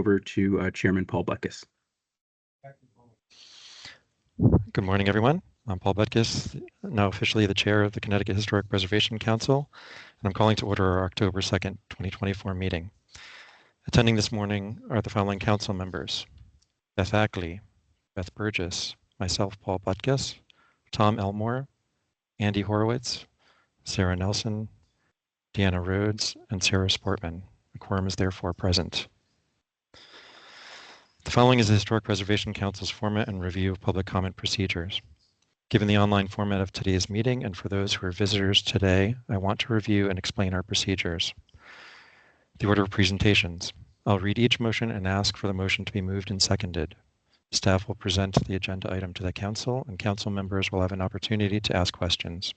over to Chairman Paul Butkus. Good morning, everyone. I'm Paul Butkus, now officially the chair of the Connecticut Historic Preservation Council, and I'm calling to order our October 2nd, 2024 meeting. Attending this morning are the following council members: Beth Ackley, Beth Burgess, myself, Paul Butkus, Tom Elmore, Andy Horowitz, Sarah Nelson, Deanna Rhodes, and Sarah Sportman. A quorum is therefore present. The following is the Historic Preservation Council's format and review of public comment procedures. Given the online format of today's meeting, and for those who are visitors today, I want to review and explain our procedures. The order of presentations. I'll read each motion and ask for the motion to be moved and seconded. Staff will present the agenda item to the council, and council members will have an opportunity to ask questions.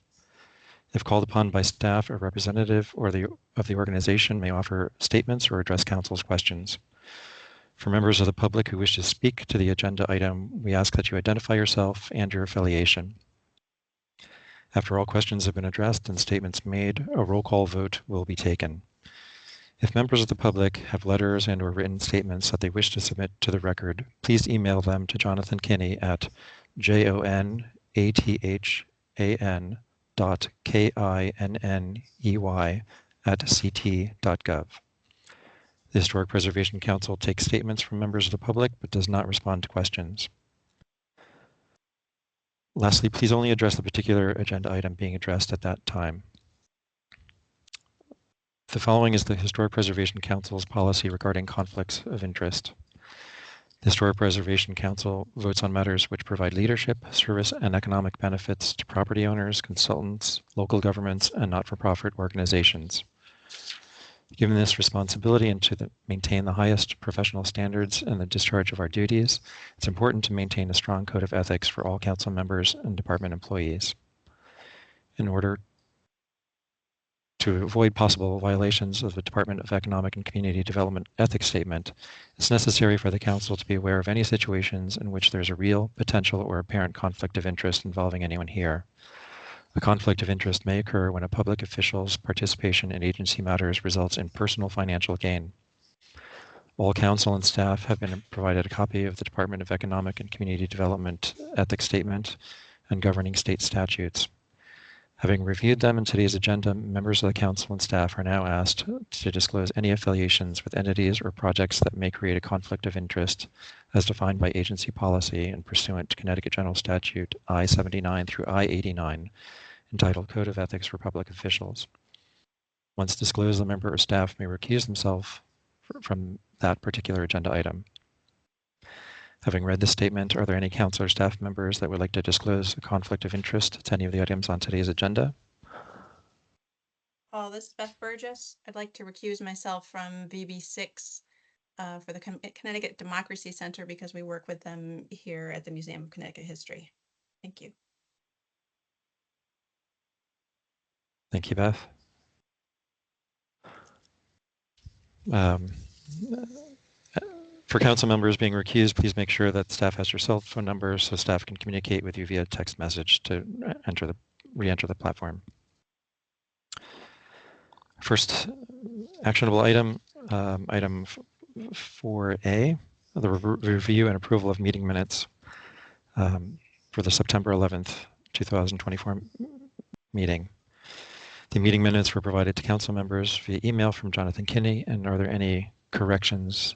If called upon by staff, a representative of the organization may offer statements or address council's questions. For members of the public who wish to speak to the agenda item, we ask that you identify yourself and your affiliation. After all questions have been addressed and statements made, a roll call vote will be taken. If members of the public have letters and/or written statements that they wish to submit to the record, please email them to Jonathan Kinney at jonathan.kinney@ct.gov. The Historic Preservation Council takes statements from members of the public but does not respond to questions. Lastly, please only address the particular agenda item being addressed at that time. The following is the Historic Preservation Council's policy regarding conflicts of interest. The Historic Preservation Council votes on matters which provide leadership, service, and economic benefits to property owners, consultants, local governments, and not-for-profit organizations. Given this responsibility and to maintain the highest professional standards in the discharge of our duties, it's important to maintain a strong code of ethics for all council members and department employees. In order to avoid possible violations of the Department of Economic and Community Development ethics statement, it's necessary for the council to be aware of any situations in which there's a real, potential, or apparent conflict of interest involving anyone here. A conflict of interest may occur when a public official's participation in agency matters results in personal financial gain. All council and staff have been provided a copy of the Department of Economic and Community Development ethics statement and governing state statutes. Having reviewed them in today's agenda, members of the council and staff are now asked to disclose any affiliations with entities or projects that may create a conflict of interest as defined by agency policy and pursuant to Connecticut General Statute I-79 through I-89, entitled Code of Ethics for Public Officials. Once disclosed, the member or staff may recuse themselves from that particular agenda item. Having read this statement, are there any council or staff members that would like to disclose a conflict of interest to any of the items on today's agenda? Paul, this is Beth Burgess. I'd like to recuse myself from VB6 for the Connecticut Democracy Center because we work with them here at the Museum of Connecticut History. Thank you. Thank you, Beth. For council members being recused, please make sure that staff has your cell phone number so staff can communicate with you via text message to re-enter the platform. First actionable item, item 4A, the review and approval of meeting minutes for the September 11th, 2024 meeting. The meeting minutes were provided to council members via email from Jonathan Kinney, and are there any corrections?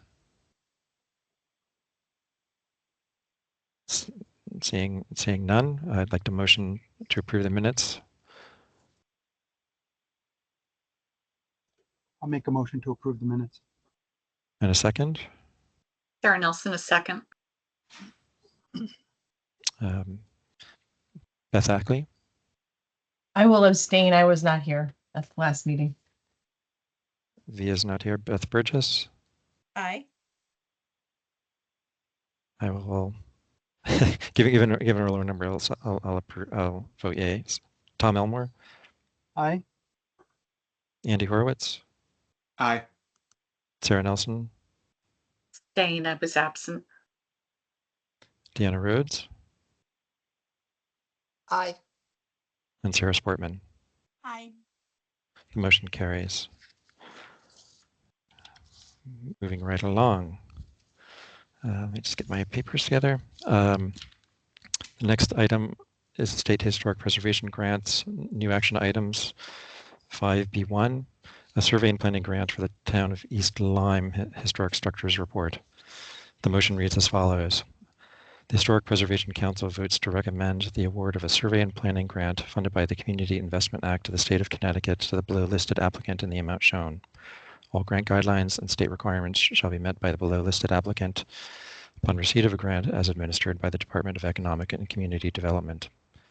Seeing none, I'd like to motion to approve the minutes. I'll make a motion to approve the minutes. And a second? Sarah Nelson, a second. Beth Ackley? I will abstain. I was not here at the last meeting. V is not here. Beth Burgess? Aye. I will, given a lower number, I'll vote yea. Tom Elmore? Aye. Andy Horowitz? Aye. Sarah Nelson? Abstain, I was absent. Deanna Rhodes? Aye. And Sarah Sportman. Aye. The motion carries. Moving right along. Let me just get my papers together. The next item is state historic preservation grants, new action items. 5B1, a survey and planning grant for the town of East Lyme Historic Structures Report. The motion reads as follows. The Historic Preservation Council votes to recommend the award of a survey and planning grant funded by the Community Investment Act of the State of Connecticut to the below-listed applicant in the amount shown. All grant guidelines and state requirements shall be met by the below-listed applicant upon receipt of a grant as administered by the Department of Economic and Community Development.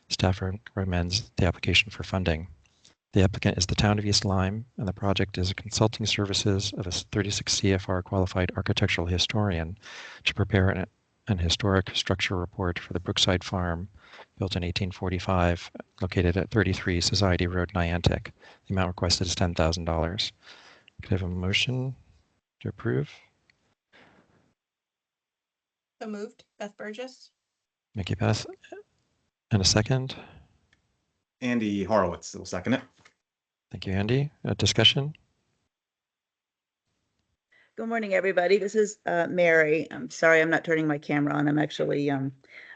Staff recommends the application for funding. The applicant is the town of East Lyme, and the project is a consulting services of a 36 CFR qualified architectural historian to prepare an historic structure report for the Brookside Farm, built in 1845, located at 33 Society Road, Niantic. The amount requested is $10,000. Could I have a motion to approve? So moved. Beth Burgess. Thank you, Beth. And a second? Andy Horowitz will second it. Thank you, Andy. Discussion? Good morning, everybody. This is Mary. I'm sorry I'm not turning my camera on. I'm actually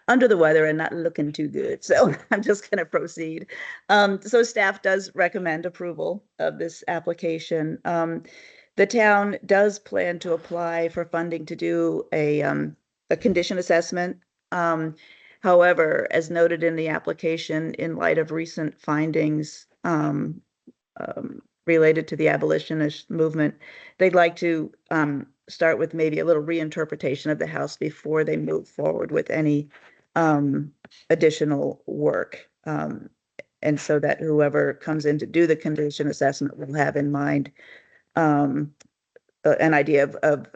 under the weather and not looking too good. So I'm just going to proceed. So staff does recommend approval of this application. The town does plan to apply for funding to do a condition assessment. However, as noted in the application, in light of recent findings related to the abolitionist movement, they'd like to start with maybe a little reinterpretation of the house before they move forward with any additional work. And so that whoever comes in to do the condition assessment will have in mind an idea of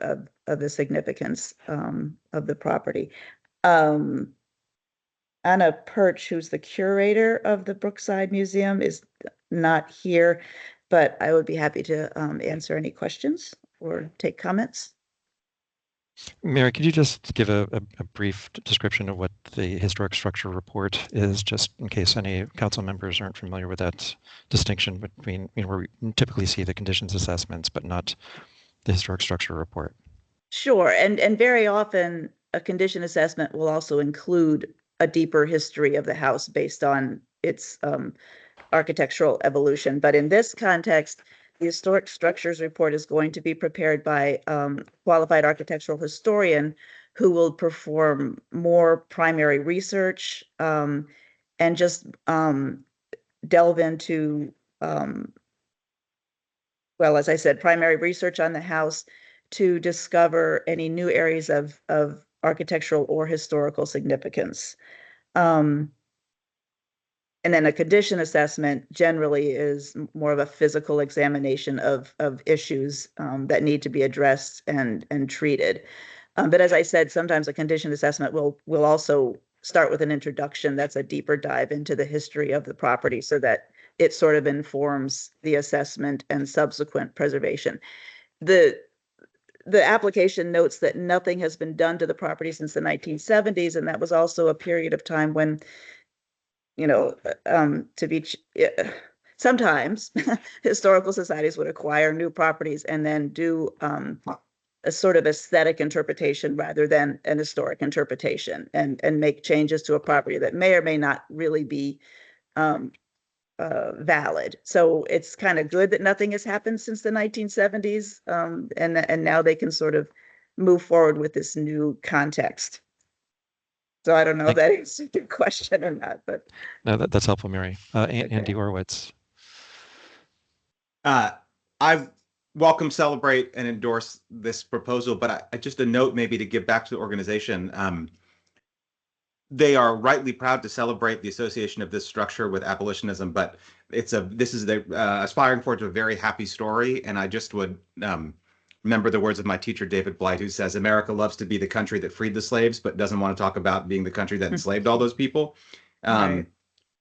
the significance of the property. Anna Perch, who's the curator of the Brookside Museum, is not here, but I would be happy to answer any questions or take comments. Mary, could you just give a brief description of what the historic structure report is, just in case any council members aren't familiar with that distinction between, where we typically see the conditions assessments, but not the historic structure report? Sure, and very often a condition assessment will also include a deeper history of the house based on its architectural evolution. But in this context, the historic structures report is going to be prepared by a qualified architectural historian who will perform more primary research and just delve into, well, as I said, primary research on the house to discover any new areas of architectural or historical significance. And then a condition assessment generally is more of a physical examination of issues that need to be addressed and treated. But as I said, sometimes a condition assessment will also start with an introduction that's a deeper dive into the history of the property so that it sort of informs the assessment and subsequent preservation. The application notes that nothing has been done to the property since the 1970s, and that was also a period of time when, sometimes historical societies would acquire new properties and then do a sort of aesthetic interpretation rather than an historic interpretation, and make changes to a property that may or may not really be valid. So it's kind of good that nothing has happened since the 1970s, and now they can sort of move forward with this new context. So I don't know if that answers your question or not, but No, that's helpful, Mary. Andy Horowitz. I welcome, celebrate, and endorse this proposal, but I just a note maybe to give back to the organization. They are rightly proud to celebrate the association of this structure with abolitionism, but this is aspiring forward to a very happy story. And I just would remember the words of my teacher, David Blight, who says, America loves to be the country that freed the slaves, but doesn't want to talk about being the country that enslaved all those people. Right.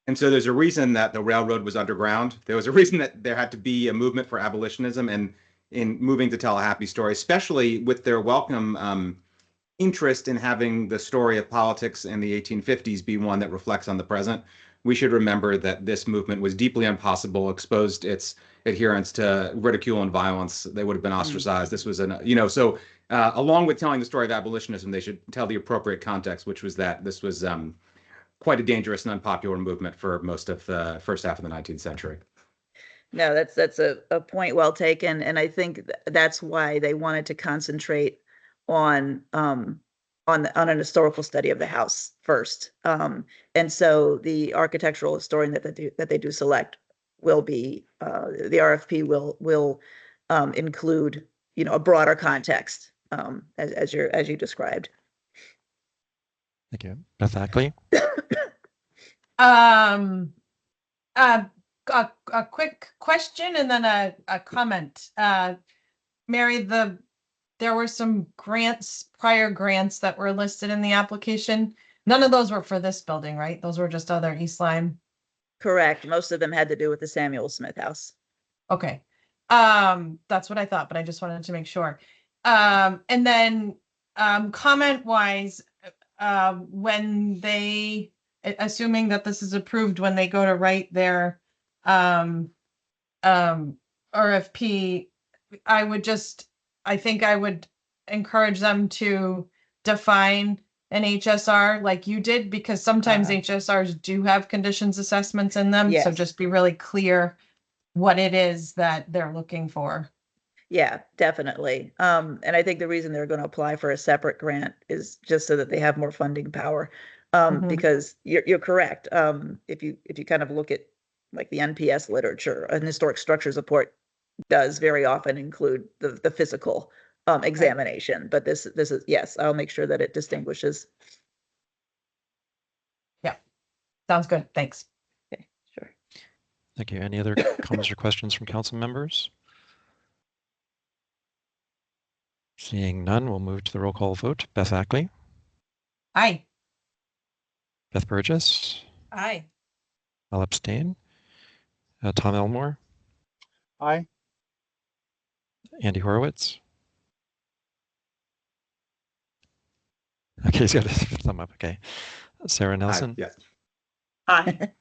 And so there's a reason that the railroad was underground. There was a reason that there had to be a movement for abolitionism, and in moving to tell a happy story, especially with their welcome interest in having the story of politics in the 1850s be one that reflects on the present. We should remember that this movement was deeply impossible, exposed its adherents to ridicule and violence. They would have been ostracized. This was so along with telling the story of abolitionism, they should tell the appropriate context, which was that this was quite a dangerous and unpopular movement for most of the first half of the 19th century. No, that's a point well taken, and I think that's why they wanted to concentrate on an historical study of the house first. And so the architectural historian that they do select will be the RFP will include, you know, a broader context as you described. Thank you. Beth Ackley? A quick question and then a comment. Mary, there were some prior grants that were listed in the application. None of those were for this building, right? Those were just other East Lyme. Correct. Most of them had to do with the Samuel Smith House. Okay. That's what I thought, but I just wanted to make sure. And then comment wise, when they, assuming that this is approved, when they go to write their RFP, I think I would encourage them to define an HSR like you did, because sometimes HSRs do have conditions assessments in them. So Yes. just be really clear what it is that they're looking for. Yeah, definitely. And I think the reason they're going to apply for a separate grant is just so that they have more funding power. Because you're correct. If you kind of look at like the NPS literature, an historic structures report does very often include the physical examination. But this is, yes, I'll make sure that it distinguishes. Yeah, sounds good. Thanks. Okay, sure. Thank you. Any other comments or questions from council members? Seeing none, we'll move to the roll call vote. Beth Ackley? Aye. Beth Burgess? Aye. I'll abstain. Tom Elmore? Aye. Andy Horowitz? Okay, he's got his thumb up. Okay. Sarah Nelson? Yes. Aye.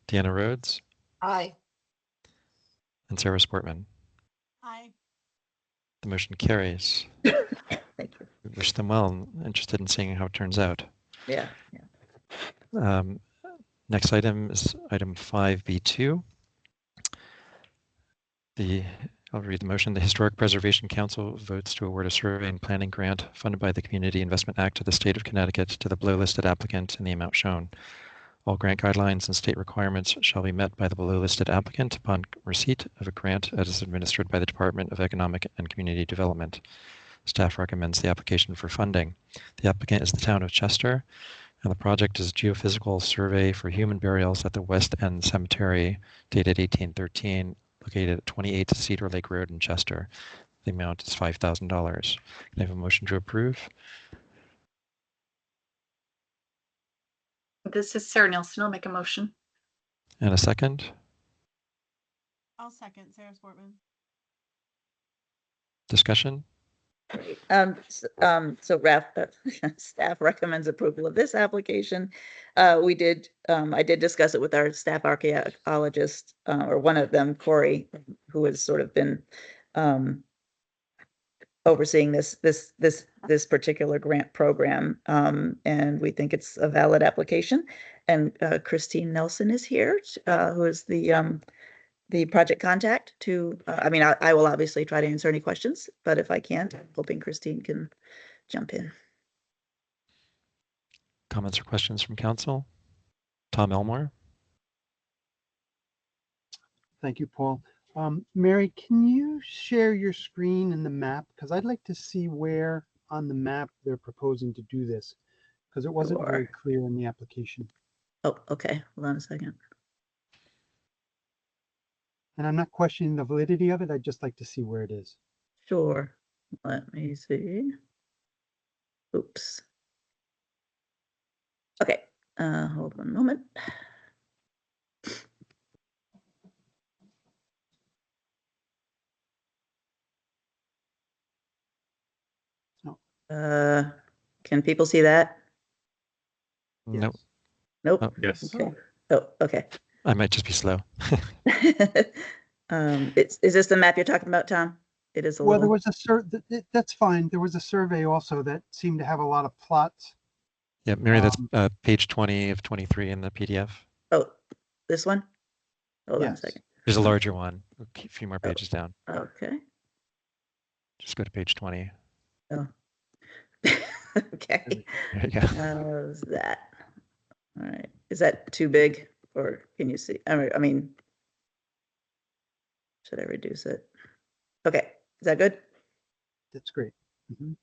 Deanna Rhodes? Aye. And Sarah Sportman? Aye. The motion carries. Thank you. We wish them well. I'm interested in seeing how it turns out. Yeah. Next item is item 5B2. I'll read the motion. The Historic Preservation Council votes to award a survey and planning grant funded by the Community Investment Act to the State of Connecticut to the below listed applicant in the amount shown. All grant guidelines and state requirements shall be met by the below listed applicant upon receipt of a grant as administered by the Department of Economic and Community Development. Staff recommends the application for funding. The applicant is the town of Chester, and the project is a geophysical survey for human burials at the West End Cemetery dated 1813, located at 28 Cedar Lake Road in Chester. The amount is $5,000. Can I have a motion to approve? This is Sarah Nelson. I'll make a motion. And a second? I'll second Sarah Sportman. Discussion? So staff recommends approval of this application. I did discuss it with our staff archaeologist, or one of them, Corey, who has sort of been overseeing this particular grant program, and we think it's a valid application. And Christine Nelson is here, who is the project contact to, I will obviously try to answer any questions, but if I can't, I'm hoping Christine can jump in. Comments or questions from council? Tom Elmore? Thank you, Paul. Mary, can you share your screen and the map? Because I'd like to see where on the map they're proposing to do this, because it wasn't very clear in the application. Oh, okay. Hold on a second. And I'm not questioning the validity of it. I'd just like to see where it is. Sure. Let me see. Oops. Okay. Hold on a moment. Can people see that? Nope. Nope. Oh. Yes. Okay. Oh, okay. I might just be slow. Is this the map you're talking about, Tom? it is a Well, there little, was that's fine. There was a survey also that seemed to have a lot of plots. Yeah, Mary, that's Um, page 20 of 23 in the PDF. oh, this one? Hold on a Yes. second. There's a larger one, a few more Oh. pages down. Okay. Just go to page 20. Oh. Okay. There you go. How's that? All right. Is that too big or can you see? I mean, should I reduce it? Okay. Is that good? That's great. Mhm.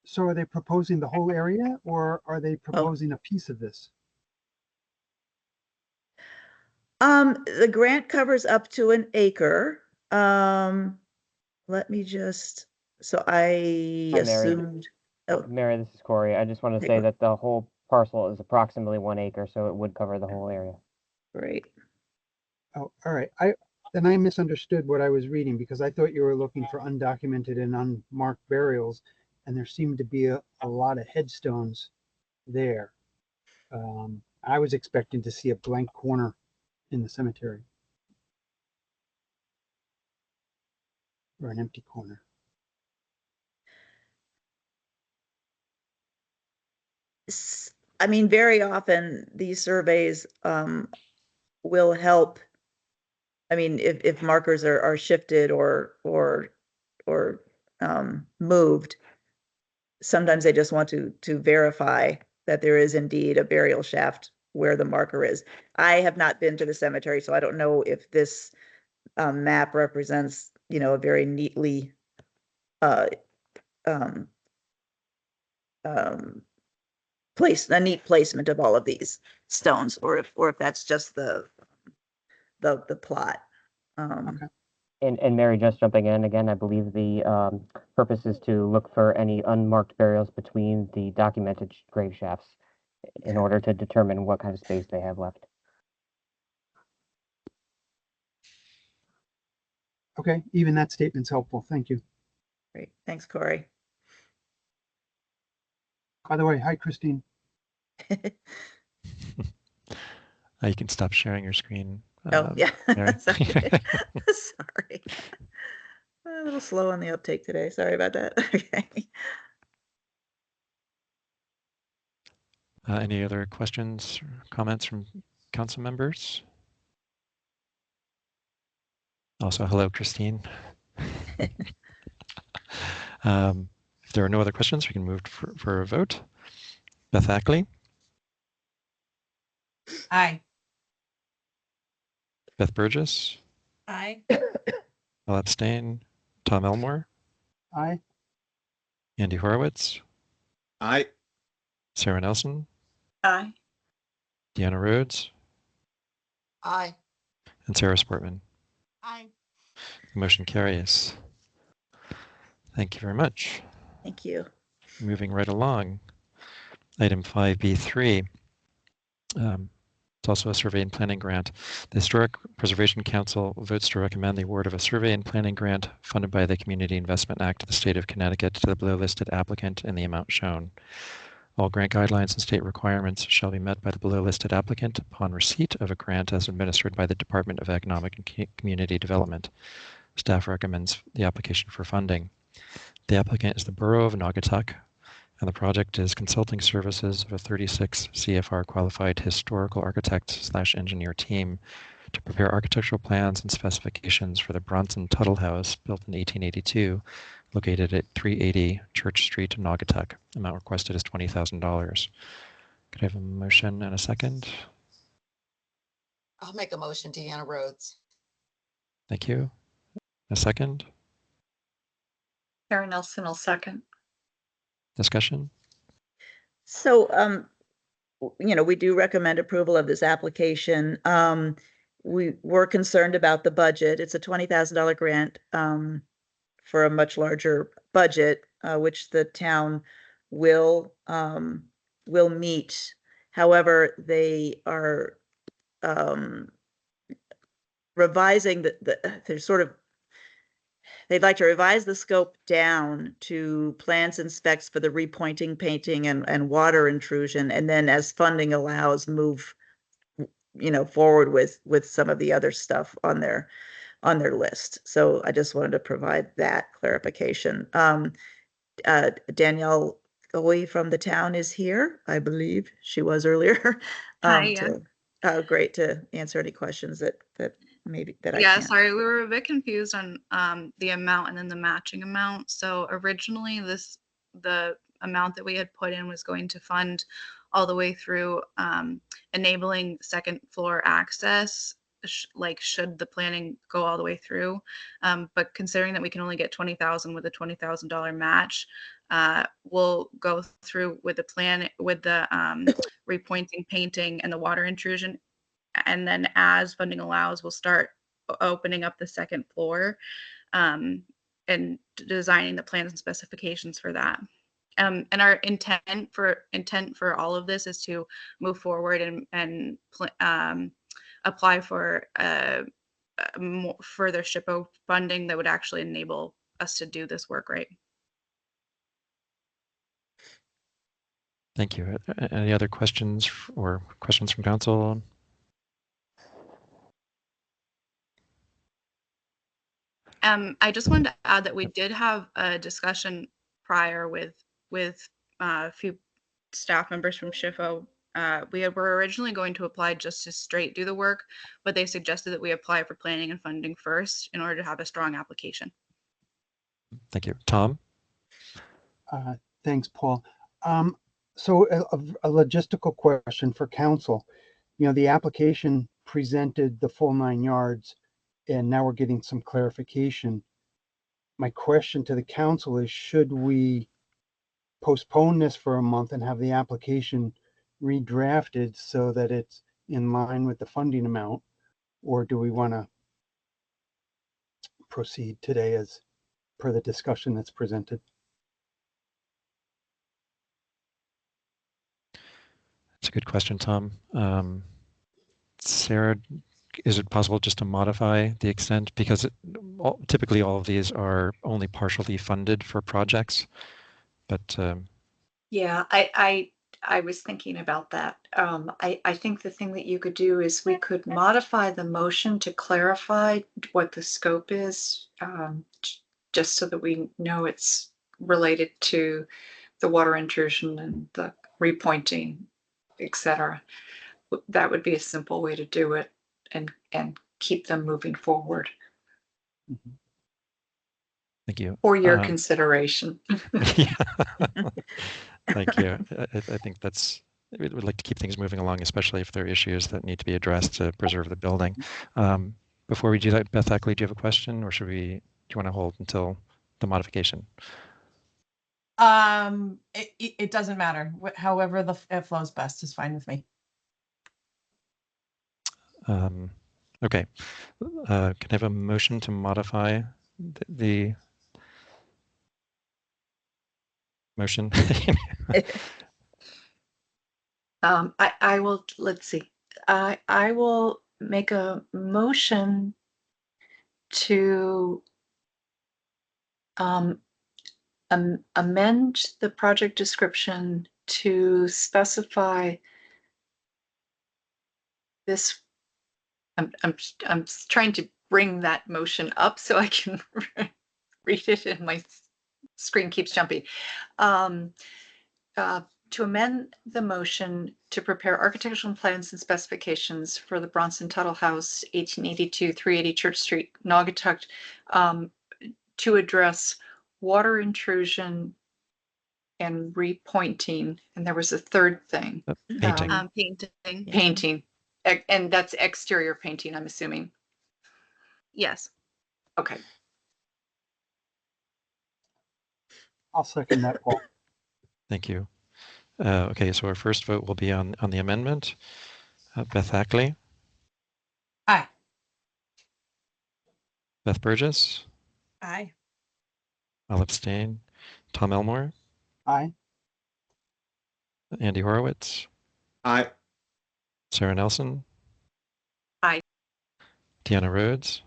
So are they proposing the whole area or are they proposing a piece of this? The grant covers up to an acre. Let me just, so I Hi, Mary. assumed, oh, Mary, this is Corey. I just want to Hey, say Corey. that the whole parcel is approximately 1 acre, so it would cover the whole area. great. Oh, all right. Then I misunderstood what I was reading because I thought you were looking for undocumented and unmarked burials, and there seemed to be a lot of headstones there. I was expecting to see a blank corner in the cemetery. Or an empty corner. I mean, very often these surveys will help. I mean, if markers are shifted or moved, sometimes they just want to verify that there is indeed a burial shaft where the marker is. I have not been to the cemetery, so I don't know if this map represents, a very neatly a neat placement of all of these stones, or if that's just the plot. Okay. And Mary, just jumping in again, I believe the purpose is to look for any unmarked burials between the documented grave shafts in order to determine what kind of space they have left. Okay, even that statement's helpful. Thank you. Great, thanks, Corey. By the way, hi, Christine. You can stop sharing your screen. Oh, yeah. Mary. Sorry. Sorry. A little slow on the uptake today. Sorry about that. Okay. Any other questions or comments from council members? Also, hello, Christine. If there are no other questions, we can move for a vote. Beth Ackley, Aye. Beth Burgess, Aye. I'll abstain. Tom Elmore, Aye. Andy Horowitz, I Sarah Nelson, Aye. Deanna Rhodes, Aye. and Sarah Sportman. Aye. The motion carries. Thank you very much. Thank you. Moving right along. Item 5B3. It's also a survey and planning grant. The Historic Preservation Council votes to recommend the award of a survey and planning grant funded by the Community Investment Act of the State of Connecticut to the below-listed applicant in the amount shown. All grant guidelines and state requirements shall be met by the below-listed applicant upon receipt of a grant as administered by the Department of Economic and Community Development. Staff recommends the application for funding. The applicant is the Borough of Naugatuck, and the project is consulting services of a 36 CFR qualified historical architect / engineer team to prepare architectural plans and specifications for the Bronson Tuttle House built in 1882, located at 380 Church Street, Naugatuck. Amount requested is $20,000. Could I have a motion and a second? I'll make a motion, Deanna Rhodes. Thank you. A second? Karen Nelson will second. Discussion? So, we do recommend approval of this application. We were concerned about the budget. It's a $20,000 grant for a much larger budget, which the town will meet. However, they are revising they'd like to revise the scope down to plans and specs for the repointing, painting, and water intrusion, and then as funding allows, move forward with some of the other stuff on their list. So I just wanted to provide that clarification. Danielle Goey from the town is here. I believe she was earlier. Hi, Great to answer any questions that maybe that I yeah, can't. sorry, we were a bit confused on the amount and then the matching amount. So originally the amount that we had put in was going to fund all the way through enabling second floor access, like should the planning go all the way through. But considering that we can only get 20,000 with a $20,000 match, we'll go through with the plan with the repointing, painting, and the water intrusion. And then as funding allows, we'll start opening up the second floor and designing the plans and specifications for that. And our intent for all of this is to move forward and apply for further SHPO funding that would actually enable us to do this work right. Thank you. Any other questions or questions from council? I just wanted to add that we did have a discussion prior with a few staff members from SHPO. We were originally going to apply just to straight do the work, but they suggested that we apply for planning and funding first in order to have a strong application. Thank you. Tom? Thanks, Paul. So a logistical question for council. The application presented the full 9 yards, and now we're getting some clarification. My question to the council is, should we postpone this for a month and have the application redrafted so that it's in line with the funding amount, or do we want to proceed today as per the discussion that's presented? That's a good question, Tom. Sarah, is it possible just to modify the extent, because typically all of these are only partially funded for projects, but yeah, I was thinking about that. I think the thing that you could do is we could modify the motion to clarify what the scope is, just so that we know it's related to the water intrusion and the repointing, etc. That would be a simple way to do it and keep them moving forward. Mm-hmm. Thank you. For your consideration. Yeah. Thank you. I think we would like to keep things moving along, especially if there are issues that need to be addressed to preserve the building. Before we do that, Beth Ackley, do you have a question, or do you want to hold until the modification? It doesn't matter. However it flows best is fine with me. Okay. Can I have a motion to modify the motion? I will, let's see. I will make a motion to amend the project description to specify this. I'm trying to bring that motion up so I can read it, and my screen keeps jumping. To amend the motion to prepare architectural plans and specifications for the Bronson Tuttle House, 1882, 380 Church Street, Naugatuck, to address water intrusion and repointing. And there was a third thing. Painting. Painting. Painting. And that's exterior painting, I'm assuming. Yes. Okay. I'll second that, Paul. Thank you. Okay, so our first vote will be on the amendment. Beth Ackley. Aye. Beth Burgess. Aye. I'll abstain. Tom Elmore. Aye. Andy Horowitz. Aye. Sarah Nelson. Aye. Deanna Rhodes.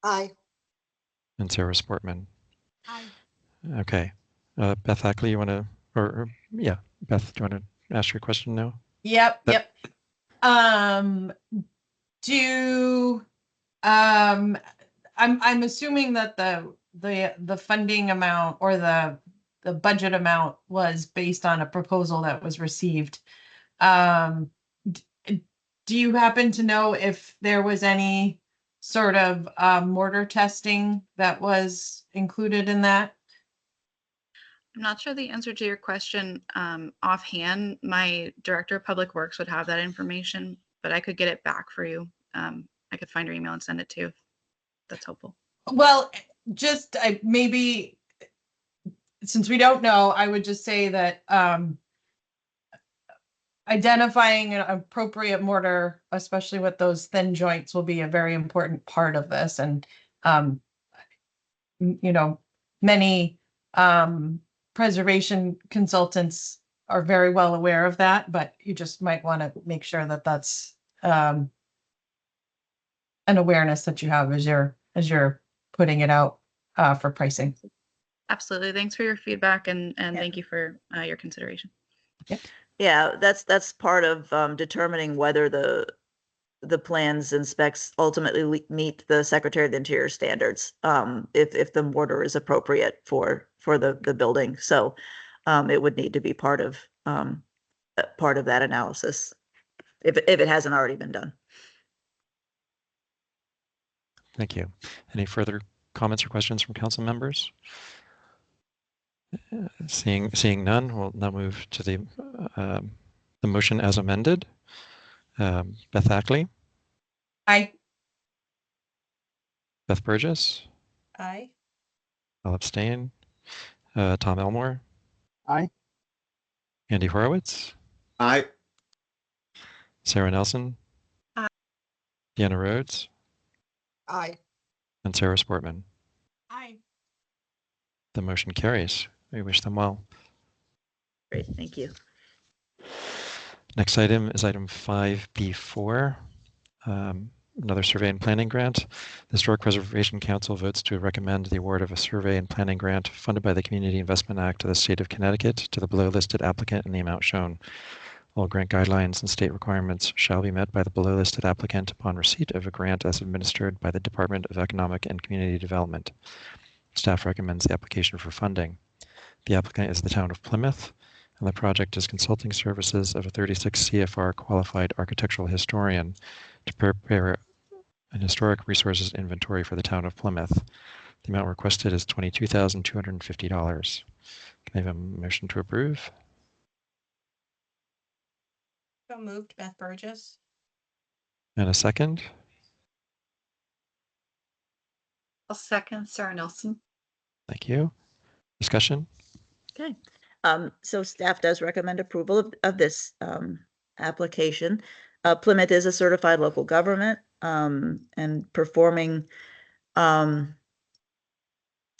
Aye. And Sarah Sportman. Aye. Okay. Beth Ackley, you want to, yeah, Beth, do you want to ask your question now? Yep. I'm assuming that the funding amount or the budget amount was based on a proposal that was received. Do you happen to know if there was any sort of mortar testing that was included in that? I'm not sure the answer to your question offhand. My director of public works would have that information, but I could get it back for you. I could find your email and send it to you. That's helpful. Well, just maybe since we don't know, I would just say that identifying an appropriate mortar, especially with those thin joints, will be a very important part of this. And many preservation consultants are very well aware of that, but you just might want to make sure that that's an awareness that you have as you're putting it out for pricing. Absolutely. Thanks for your feedback and thank you for your consideration. Yeah, that's part of determining whether the plans and specs ultimately meet the Secretary of the Interior standards, if the mortar is appropriate for the building. So it would need to be part of that analysis if it hasn't already been done. Thank you. Any further comments or questions from council members? Seeing none, we'll now move to the motion as amended. Beth Ackley, Aye. Beth Burgess, Aye. I'll abstain. Tom Elmore, Aye. Andy Horowitz, Aye. Sarah Nelson, Aye. Deanna Rhodes, Aye. and Sarah Sportman. Aye. The motion carries. We wish them well. Great, thank you. Next item is item 5B4, another survey and planning grant. The Historic Preservation Council votes to recommend the award of a survey and planning grant funded by the Community Investment Act of the State of Connecticut to the below listed applicant in the amount shown. All grant guidelines and state requirements shall be met by the below listed applicant upon receipt of a grant as administered by the Department of Economic and Community Development. Staff recommends the application for funding. The applicant is the town of Plymouth, and the project is consulting services of a 36 CFR qualified architectural historian to prepare an historic resources inventory for the town of Plymouth. The amount requested is $22,250. Can I have a motion to approve? So moved, Beth Burgess. And a second? I'll second Sarah Nelson. Thank you. Discussion? Okay. So staff does recommend approval of this application. Plymouth is a certified local government, and performing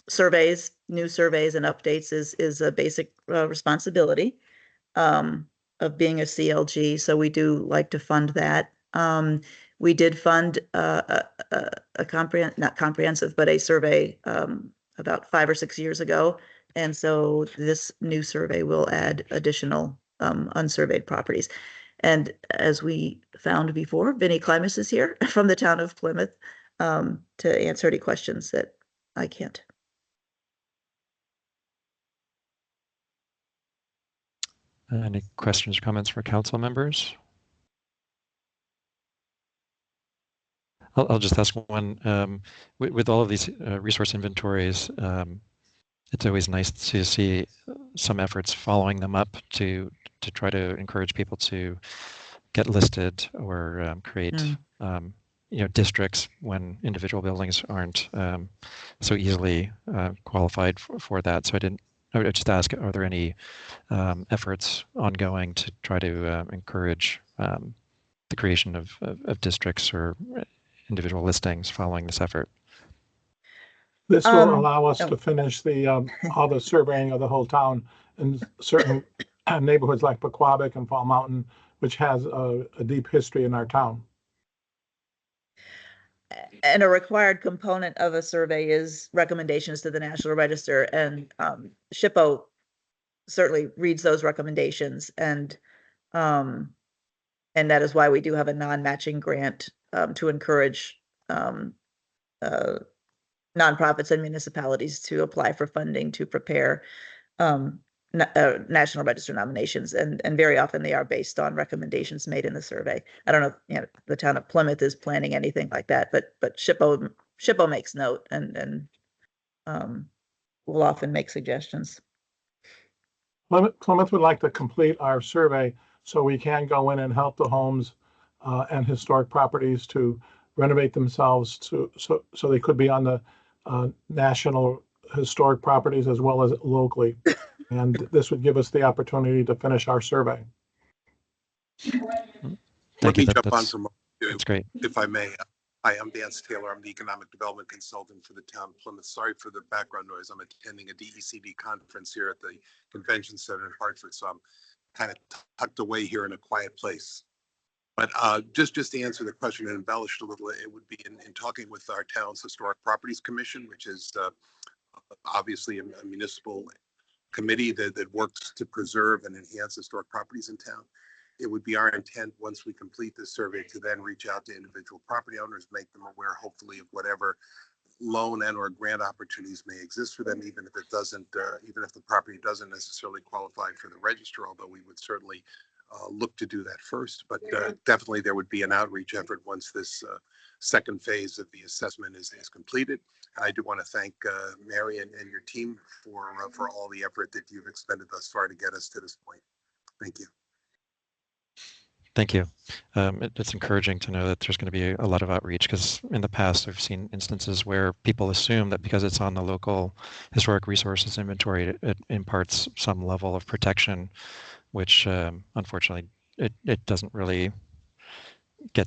surveys, new surveys and updates is a basic responsibility of being a CLG. So we do like to fund that. We did fund not comprehensive, but a survey about 5 or 6 years ago. And so this new survey will add additional unsurveyed properties. And as we found before, Vinnie Klimas is here from the town of Plymouth to answer any questions that I can't. Any questions or comments for council members? I'll just ask one. With all of these resource inventories, it's always nice to see some efforts following them up to try to encourage people to get listed or create districts when individual buildings aren't so easily qualified for that. So I would just ask, are there any efforts ongoing to try to encourage the creation of districts or individual listings following this effort? This will allow us to finish all the surveying of the whole town in certain neighborhoods like Pequabic and Fall Mountain, which has a deep history in our town. And a required component of a survey is recommendations to the National Register, and SHPO certainly reads those recommendations and And that is why we do have a non-matching grant to encourage nonprofits and municipalities to apply for funding to prepare National Register nominations. And very often they are based on recommendations made in the survey. I don't know if the town of Plymouth is planning anything like that, but SHPO makes note and will often make suggestions. Plymouth would like to complete our survey so we can go in and help the homes and historic properties to renovate themselves so they could be on the national historic properties as well as locally. And this would give us the opportunity to finish our survey. Let me jump on for a moment. That's great. If I may. Hi, I'm Vance Taylor. I'm the Economic Development Consultant for the town of Plymouth. Sorry for the background noise. I'm attending a DECD conference here at the Convention Center in Hartford, so I'm kind of tucked away here in a quiet place. But just to answer the question and embellish a little, it would be in talking with our town's Historic Properties Commission, which is obviously a municipal committee that works to preserve and enhance historic properties in town. It would be our intent, once we complete this survey, to then reach out to individual property owners, make them aware, hopefully, of whatever loan and or grant opportunities may exist for them, even if it doesn't, even if the property doesn't necessarily qualify for the register, although we would certainly look to do that first. But definitely there would be an outreach effort once this second phase of the assessment is completed. I do want to thank Mary and your team for all the effort that you've expended thus far to get us to this point. Thank you. Thank you. It's encouraging to know that there's going to be a lot of outreach, because in the past I've seen instances where people assume that because it's on the local historic resources inventory, it imparts some level of protection, which unfortunately it doesn't really get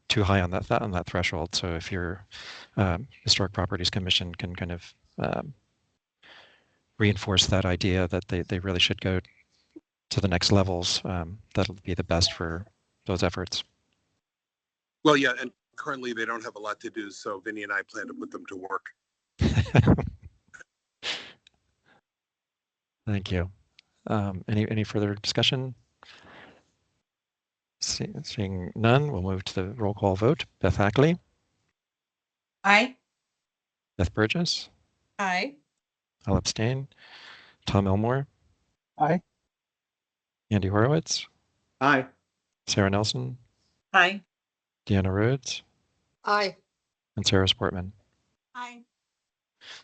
too high on that threshold. So if your Historic Properties Commission can kind of reinforce that idea that they really should go to the next levels, that'll be the best for those efforts. Well, yeah, and currently they don't have a lot to do, so Vinny and I plan to put them to work. Thank you. Any further discussion? Seeing none, we'll move to the roll call vote. Beth Hackley. Aye. Beth Burgess. Aye. I'll abstain. Tom Elmore. Aye. Andy Horowitz. Aye. Sarah Nelson. Aye. Deanna Rhodes. Aye. And Sarah Sportman. Aye.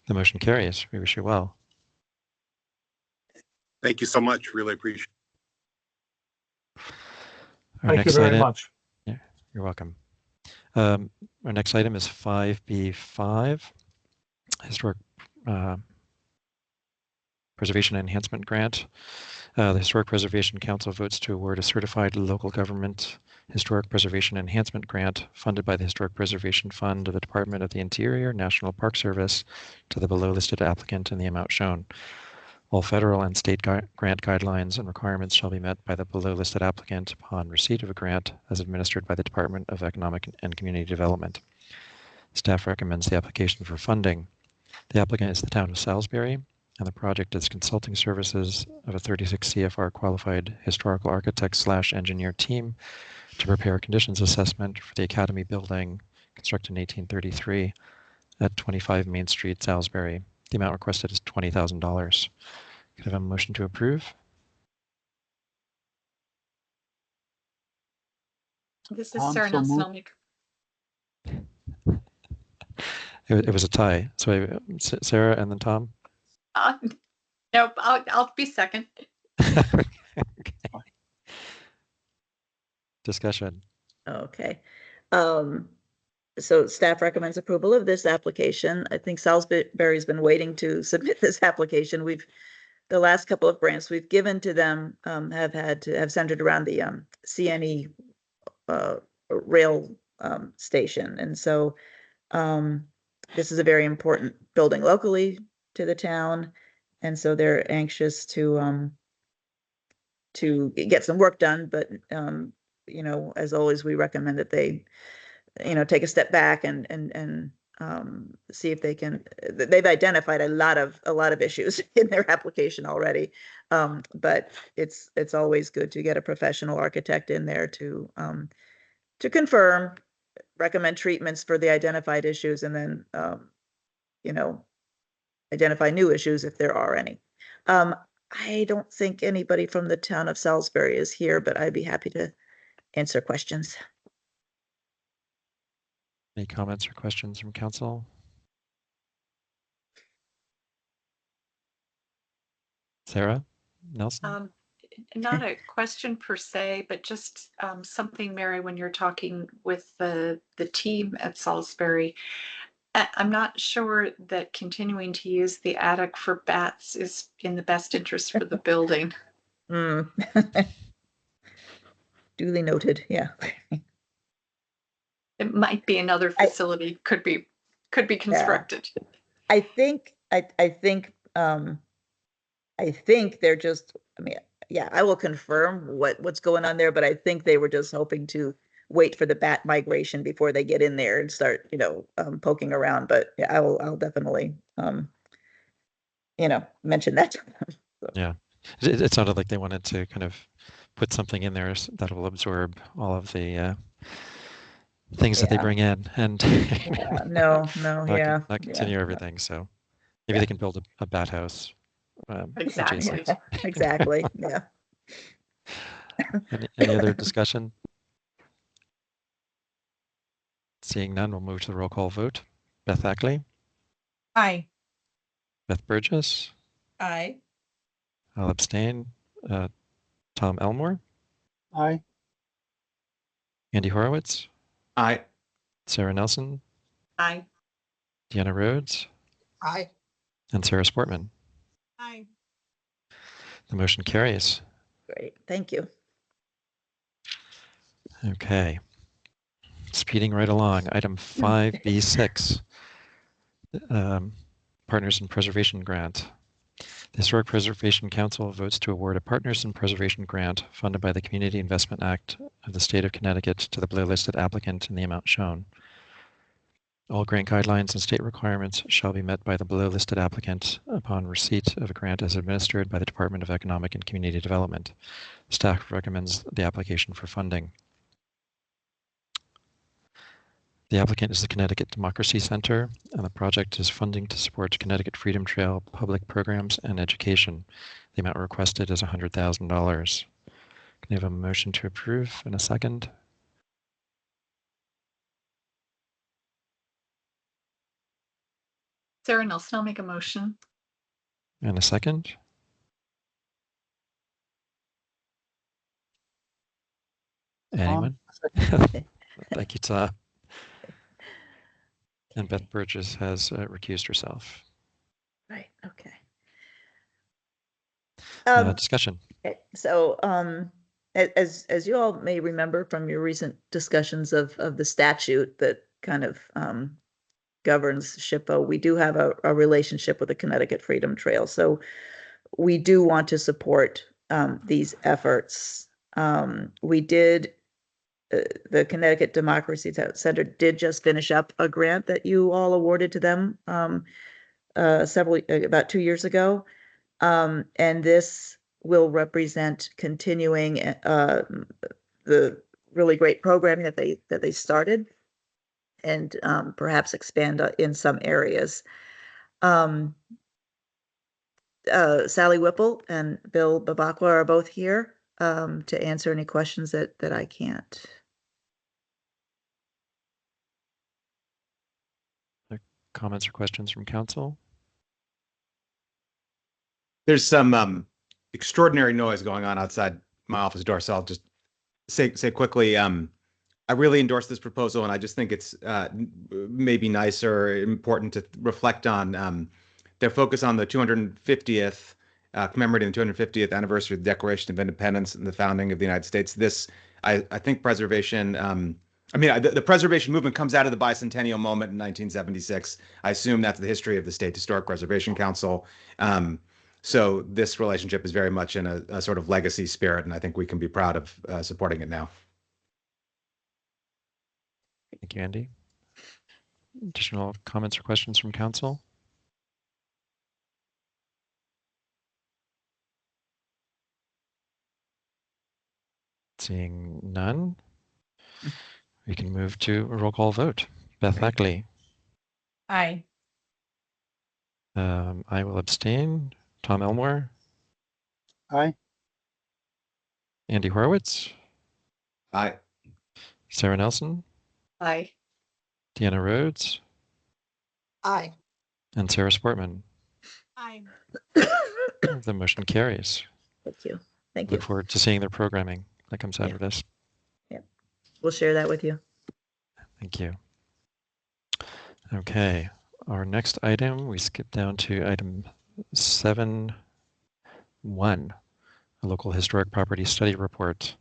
The motion carries. We wish you well. Thank you so much. Really appreciate it. Thank you very much. Yeah, you're welcome. Our next item is 5B5, Historic Preservation Enhancement Grant. The Historic Preservation Council votes to award a certified local government Historic Preservation Enhancement Grant funded by the Historic Preservation Fund of the Department of the Interior, National Park Service to the below listed applicant in the amount shown. All federal and state grant guidelines and requirements shall be met by the below listed applicant upon receipt of a grant as administered by the Department of Economic and Community Development. Staff recommends the application for funding. The applicant is the town of Salisbury, and the project is consulting services of a 36 CFR qualified historical architect / engineer team to prepare a conditions assessment for the Academy building constructed in 1833 at 25 Main Street, Salisbury. The amount requested is $20,000. Could I have a motion to approve? This is Sarah Nelson. It was a tie. So Sarah and then Tom? Nope, I'll be second. Okay. Discussion. Okay. So staff recommends approval of this application. I think Salisbury's been waiting to submit this application. The last couple of grants we've given to them have centered around the CNE rail station. And so this is a very important building locally to the town. And so they're anxious to get some work done. But, as always, we recommend that they take a step back and see if they can, they've identified a lot of issues in their application already. But it's always good to get a professional architect in there to confirm, recommend treatments for the identified issues, and then, you know, identify new issues if there are any. I don't think anybody from the town of Salisbury is here, but I'd be happy to answer questions. Any comments or questions from council? Sarah Nelson? Not a question per se, but just something, Mary, when you're talking with the team at Salisbury, I'm not sure that continuing to use the attic for bats is in the best interest for the building. Duly noted, yeah. It might be another facility could be constructed. I think they're just, I mean, yeah, I will confirm what's going on there, but I think they were just hoping to wait for the bat migration before they get in there and start, you know, poking around. But yeah, I'll definitely, you know, mention that to them. So. Yeah, it sounded like they wanted to kind of put something in there that will absorb all of the things that they bring in, and not continue everything. So maybe they can build a bat house. Exactly. Exactly. Yeah. Any other discussion? Seeing none, we'll move to the roll call vote. Beth Ackley? Aye. Beth Burgess? Aye. I'll abstain. Tom Elmore? Aye. Andy Horowitz? Aye. Sarah Nelson? Aye. Deanna Rhodes? Aye. And Sarah Sportman? Aye. The motion carries. Great, thank you. Okay. Speeding right along. Item 5B6. Partners in Preservation Grant. The Historic Preservation Council votes to award a Partners in Preservation Grant funded by the Community Investment Act of the State of Connecticut to the below listed applicant in the amount shown. All grant guidelines and state requirements shall be met by the below listed applicant upon receipt of a grant as administered by the Department of Economic and Community Development. Staff recommends the application for funding. The applicant is the Connecticut Democracy Center, and the project is funding to support Connecticut Freedom Trail public programs and education. The amount requested is $100,000. Can I have a motion to approve in a second? Sarah Nelson, I'll make a motion. And a second? Anyone? Thank you, Tom. And Beth Burgess has recused herself. Right, okay. Discussion. Okay, so as you all may remember from your recent discussions of the statute that kind of governs SHPO, we do have a relationship with the Connecticut Freedom Trail. So we do want to support these efforts. We did, the Connecticut Democracy Center did just finish up a grant that you all awarded to them about 2 years ago. And this will represent continuing the really great programming that they started, and perhaps expand in some areas. Sally Whipple and Bill Babakwa are both here to answer any questions that I can't. Comments or questions from council? There's some extraordinary noise going on outside my office door, so I'll just say quickly, I really endorse this proposal, and I just think it's maybe nice or important to reflect on their focus on the 250th, commemorating the 250th anniversary of the Declaration of Independence and the founding of the United States. This, I think preservation, the preservation movement comes out of the bicentennial moment in 1976. I assume that's the history of the State Historic Preservation Council. So this relationship is very much in a sort of legacy spirit, and I think we can be proud of supporting it now. Thank you, Andy. additional comments or questions from council? Seeing none, we can move to a roll call vote. Beth Ackley. Aye. I will abstain. Tom Elmore. Aye. Andy Horowitz. Aye. Sarah Nelson. Aye. Deanna Rhodes. Aye. And Sarah Sportman. Aye. The motion carries. Thank you. Thank you. Look forward to seeing their programming that comes out of this. We'll share that with you. Thank you. Okay, our next item, we skip down to item 7.1, a local historic property study report.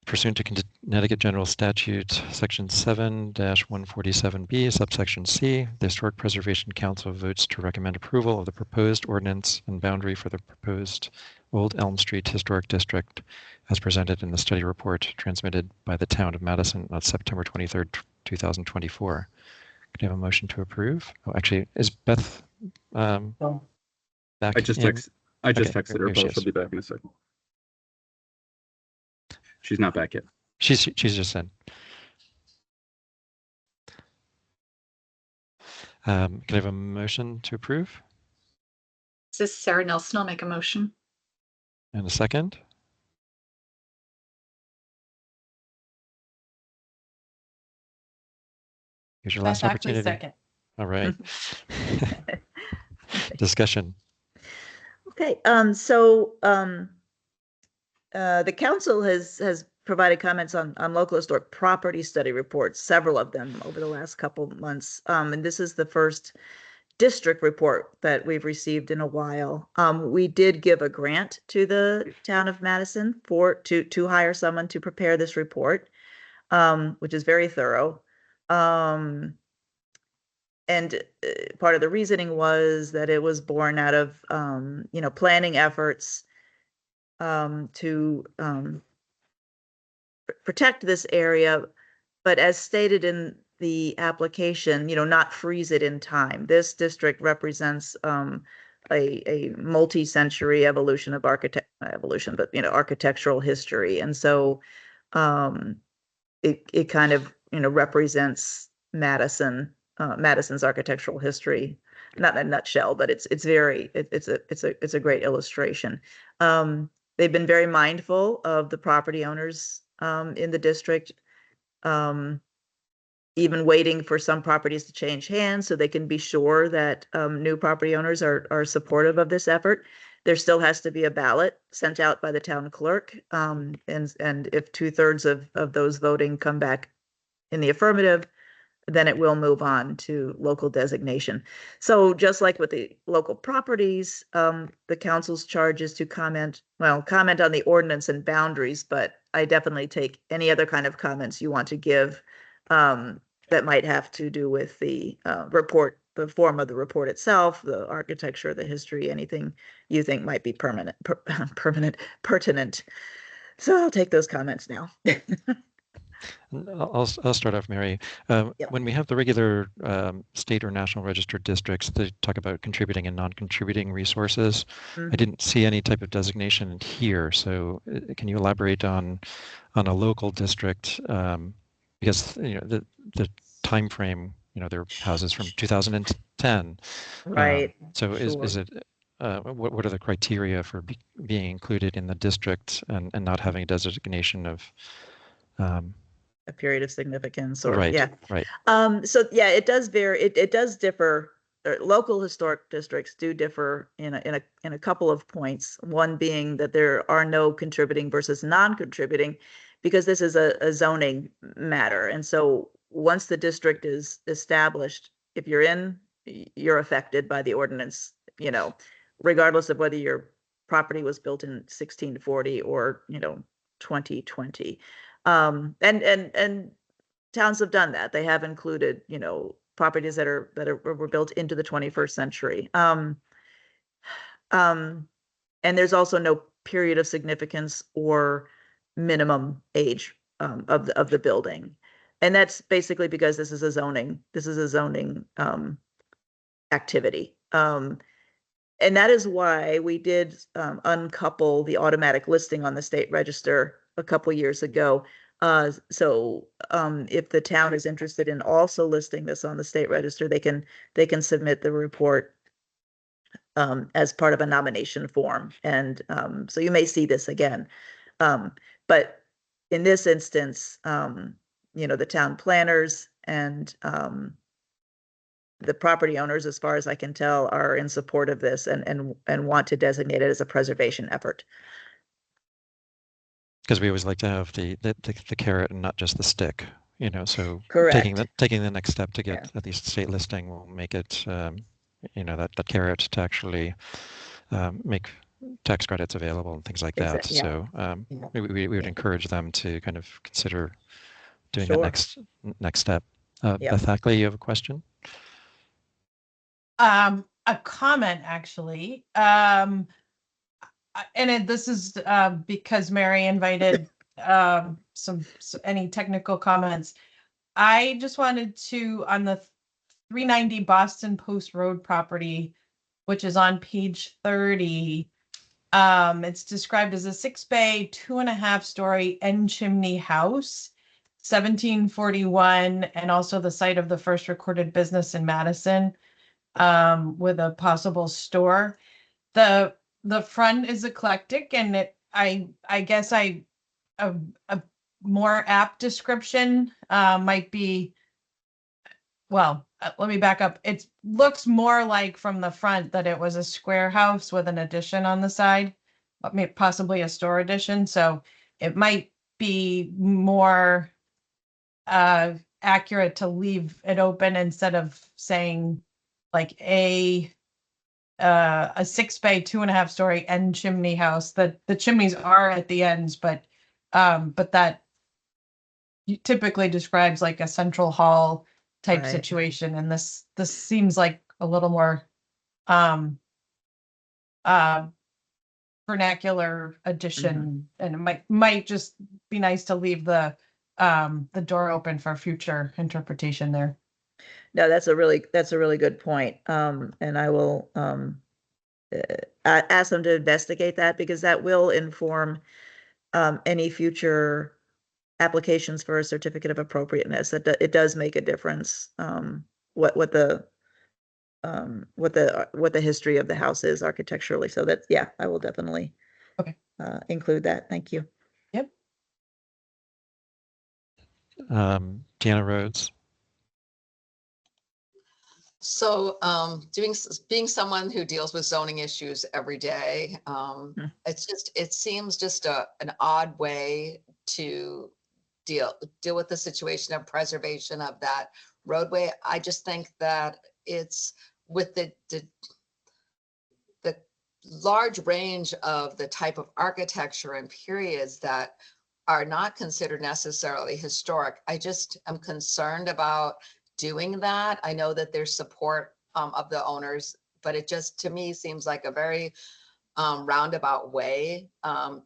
Pursuant to Connecticut General Statute, Section 7-147B, subsection C, the Historic Preservation Council votes to recommend approval of the proposed ordinance and boundary for the proposed Old Elm Street Historic District as presented in the study report transmitted by the Town of Madison on September 23rd, 2024. Can I have a motion to approve? Oh, actually, is Beth back? I just in? texted her, here she but she'll is. be back in a second. She's not back yet. She's just in. Can I have a motion to approve? This is Sarah Nelson. I'll make a motion. And a second? Here's your last Beth Ackley, opportunity. second. All right. Discussion. Okay, the council has provided comments on local historic property study reports, several of them over the last couple of months. And this is the first district report that we've received in a while. We did give a grant to the Town of Madison to hire someone to prepare this report, which is very thorough. And part of the reasoning was that it was born out of, planning efforts to protect this area, but as stated in the application, not freeze it in time. This district represents a multi-century evolution of architectural history, and so it kind of represents Madison's architectural history, not in a nutshell, but it's a great illustration. They've been very mindful of the property owners in the district, even waiting for some properties to change hands so they can be sure that new property owners are supportive of this effort. There still has to be a ballot sent out by the town clerk, and if 2/3 of those voting come back in the affirmative, then it will move on to local designation. So just like with the local properties, the council's charge is to comment on the ordinance and boundaries, but I definitely take any other kind of comments you want to give that might have to do with the report, the form of the report itself, the architecture, the history, anything you think might be pertinent. So I'll take those comments now. I'll start off, Mary. When we have the regular state or national registered districts, they talk about contributing and non-contributing resources. I didn't see any type of designation here, so can you elaborate on a local district? Because the time frame, their houses from 2010. Right. So sure. is it what are the criteria for being included in the district and not having a designation of a period of significance, or right, yeah, right. So yeah, it does vary. It does differ. Local historic districts do differ in a couple of points. One being that there are no contributing versus non-contributing, because this is a zoning matter. And so once the district is established, if you're in, you're affected by the ordinance. Regardless of whether your property was built in 1640 or 2020. And towns have done that. They have included, properties that were built into the 21st century. And there's also no period of significance or minimum age of the building. And that's basically because this is a zoning activity. And that is why we did uncouple the automatic listing on the state register a couple years ago. So if the town is interested in also listing this on the state register, they can submit the report as part of a nomination form. And so you may see this again. But in this instance, the town planners and the property owners, as far as I can tell, are in support of this and want to designate it as a preservation effort. Because we always like to have the carrot and not just the stick, so Correct. taking the next step to get at least state listing will make it, that carrot to actually make tax credits available and things like that. So we would encourage them to kind of consider doing the next step. Beth Hackley, you have a question? A comment actually. This is because Mary invited any technical comments. I just wanted to, on the 390 Boston Post Road property, which is on page 30, it's described as a 6-bay, 2.5-story end chimney house, 1741, and also the site of the first recorded business in Madison, with a possible store. The front is eclectic, and I guess a more apt description might be, well, let me back up. It looks more like from the front that it was a square house with an addition on the side, but possibly a store addition. So it might be more accurate to leave it open instead of saying like a 6-bay, 2.5-story end chimney house. The chimneys are at the ends, but that typically describes like a central hall type situation, and this seems like a little more vernacular addition, and it might just be nice to leave the door open for future interpretation there. No, that's a really good point. And I will ask them to investigate that, because that will inform any future applications for a certificate of appropriateness. It does make a difference what the history of the house is architecturally. So that, I will definitely include that. Thank you. Yep. Deanna Rhodes. So being someone who deals with zoning issues every day, it seems just an odd way to deal with the situation of preservation of that roadway. I just think that it's with the large range of the type of architecture and periods that are not considered necessarily historic. I just am concerned about doing that. I know that there's support of the owners, but it just, to me, seems like a very roundabout way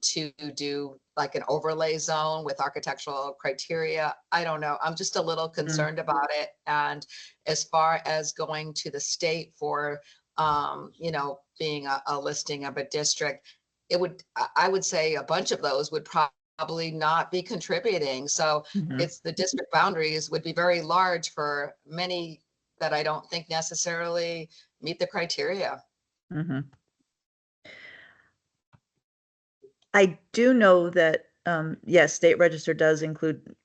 to do like an overlay zone with architectural criteria. I don't know. I'm just a little concerned about it. And as far as going to the state for, being a listing of a district, I would say a bunch of those would probably not be contributing. So it's the district boundaries would be very large for many that I don't think necessarily meet the criteria. I do know that, yes, state register does include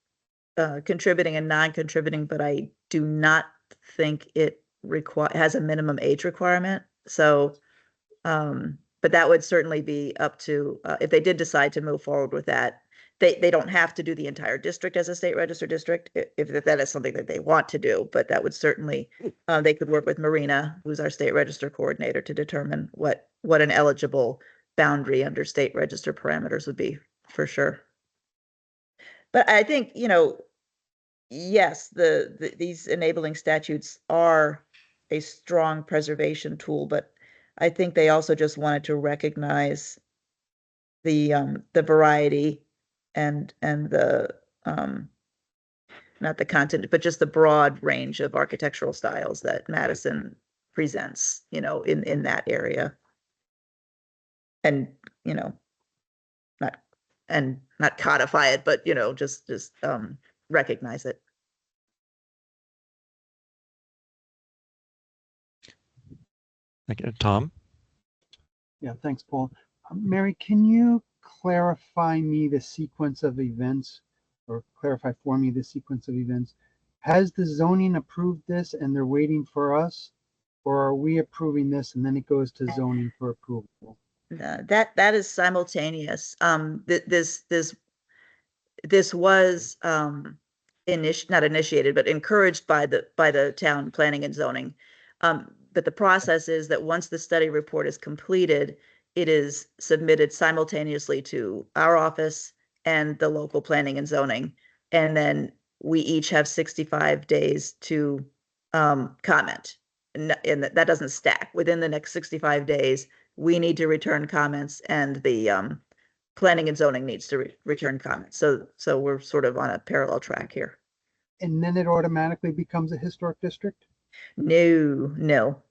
contributing and non-contributing, but I do not think it has a minimum age requirement. So, but that would certainly be up to, if they did decide to move forward with that, they don't have to do the entire district as a state register district if that is something that they want to do, but that would certainly, they could work with Marina, who's our state register coordinator, to determine what an eligible boundary under state register parameters would be, for sure. But I think, yes, these enabling statutes are a strong preservation tool, but I think they also just wanted to recognize the variety and the not the content, but just the broad range of architectural styles that Madison presents, you know, in that area. And, you know, not codify it, but, you know, just recognize it. Thank you. Tom? Yeah, thanks, Paul. Mary, can you clarify me the sequence of events, or clarify for me the sequence of events? Has the zoning approved this and they're waiting for us? Or are we approving this and then it goes to zoning for approval? That is simultaneous. This was not initiated, but encouraged by the town planning and zoning. But the process is that once the study report is completed, it is submitted simultaneously to our office and the local planning and zoning. And then we each have 65 days to comment. And that doesn't stack. Within the next 65 days, we need to return comments, and the planning and zoning needs to return comments. So we're sort of on a parallel track here. And then it automatically becomes a historic district? No.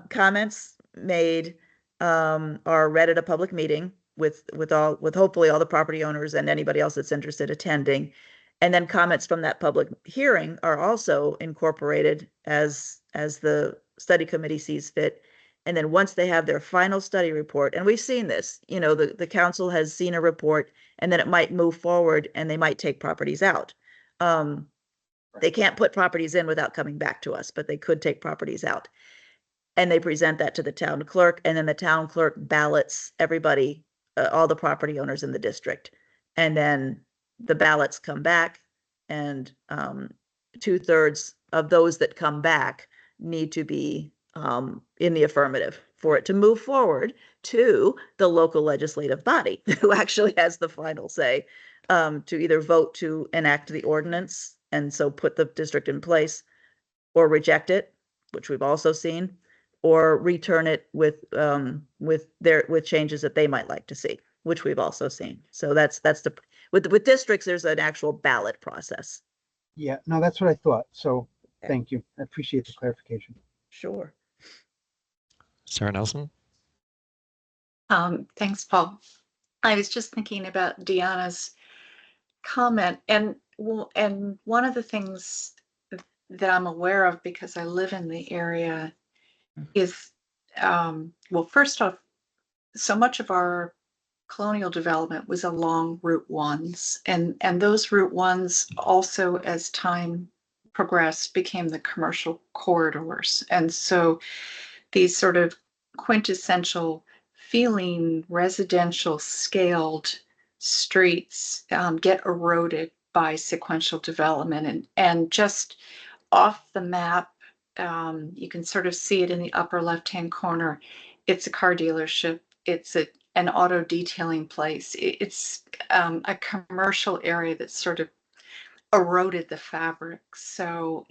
Comments made are read at a public meeting with hopefully all the property owners and anybody else that's interested attending. And then comments from that public hearing are also incorporated as the study committee sees fit. And then once they have their final study report, and we've seen this, you know, the council has seen a report, and then it might move forward and they might take properties out. They can't put properties in without coming back to us, but they could take properties out. And they present that to the town clerk, and then the town clerk ballots everybody, all the property owners in the district. And then the ballots come back, and 2/3 of those that come back need to be in the affirmative for it to move forward to the local legislative body, who actually has the final say, to either vote to enact the ordinance and so put the district in place, or reject it, which we've also seen, or return it with changes that they might like to see, which we've also seen. So that's with districts, there's an actual ballot process. Yeah, no, that's what I thought. So thank you. I appreciate the clarification. Sure. Sarah Nelson? Thanks, Paul. I was just thinking about Deanna's comment, and one of the things that I'm aware of, because I live in the area, is well, first off, so much of our colonial development was along Route 1s, and those Route 1s also, as time progressed, became the commercial corridors. And so these sort of quintessential feeling residential scaled streets get eroded by sequential development, and just off the map, you can sort of see it in the upper left-hand corner. It's a car dealership. It's an auto detailing place. It's a commercial area that's sort of eroded the fabric. So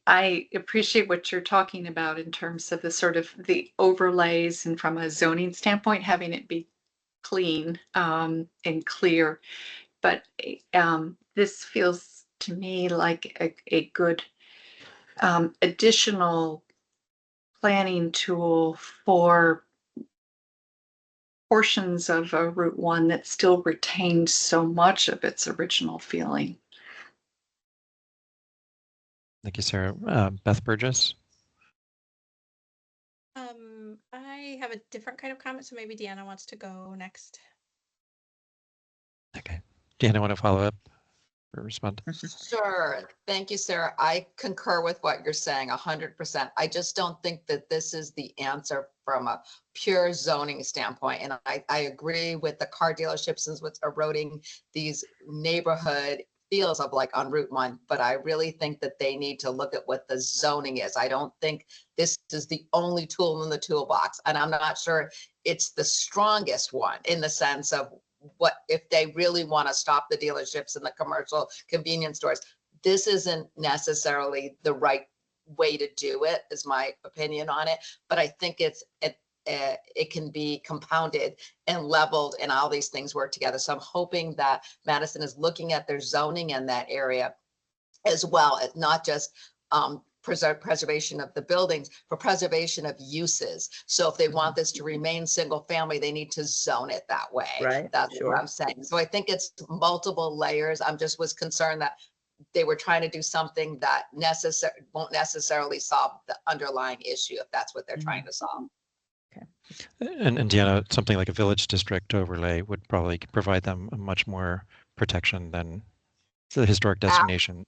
I appreciate what you're talking about in terms of the sort of the overlays, and from a zoning standpoint, having it be clean and clear. But this feels to me like a good additional planning tool for portions of a Route 1 that still retained so much of its original feeling. Thank you, Sarah. Beth Burgess? I have a different kind of comment, so maybe Deanna wants to go next. Okay. Deanna, want to follow up or respond? Sure. Thank you, Sarah. I concur with what you're saying 100%. I just don't think that this is the answer from a pure zoning standpoint. And I agree with the car dealerships and what's eroding these neighborhood feels of like on Route 1, but I really think that they need to look at what the zoning is. I don't think this is the only tool in the toolbox, and I'm not sure it's the strongest one in the sense of what if they really want to stop the dealerships and the commercial convenience stores. This isn't necessarily the right way to do it, is my opinion on it, but I think it's it can be compounded and leveled and all these things work together. So I'm hoping that Madison is looking at their zoning in that area as well, as not just preservation of the buildings, but preservation of uses. So if they want this to remain single family, they need to zone it that way. Right, That's sure. what I'm saying. So I think it's multiple layers. I'm just was concerned that they were trying to do something that won't necessarily solve the underlying issue if that's what they're trying to solve. And Deanna, something like a village district overlay would probably provide them a much more protection than the historic designation.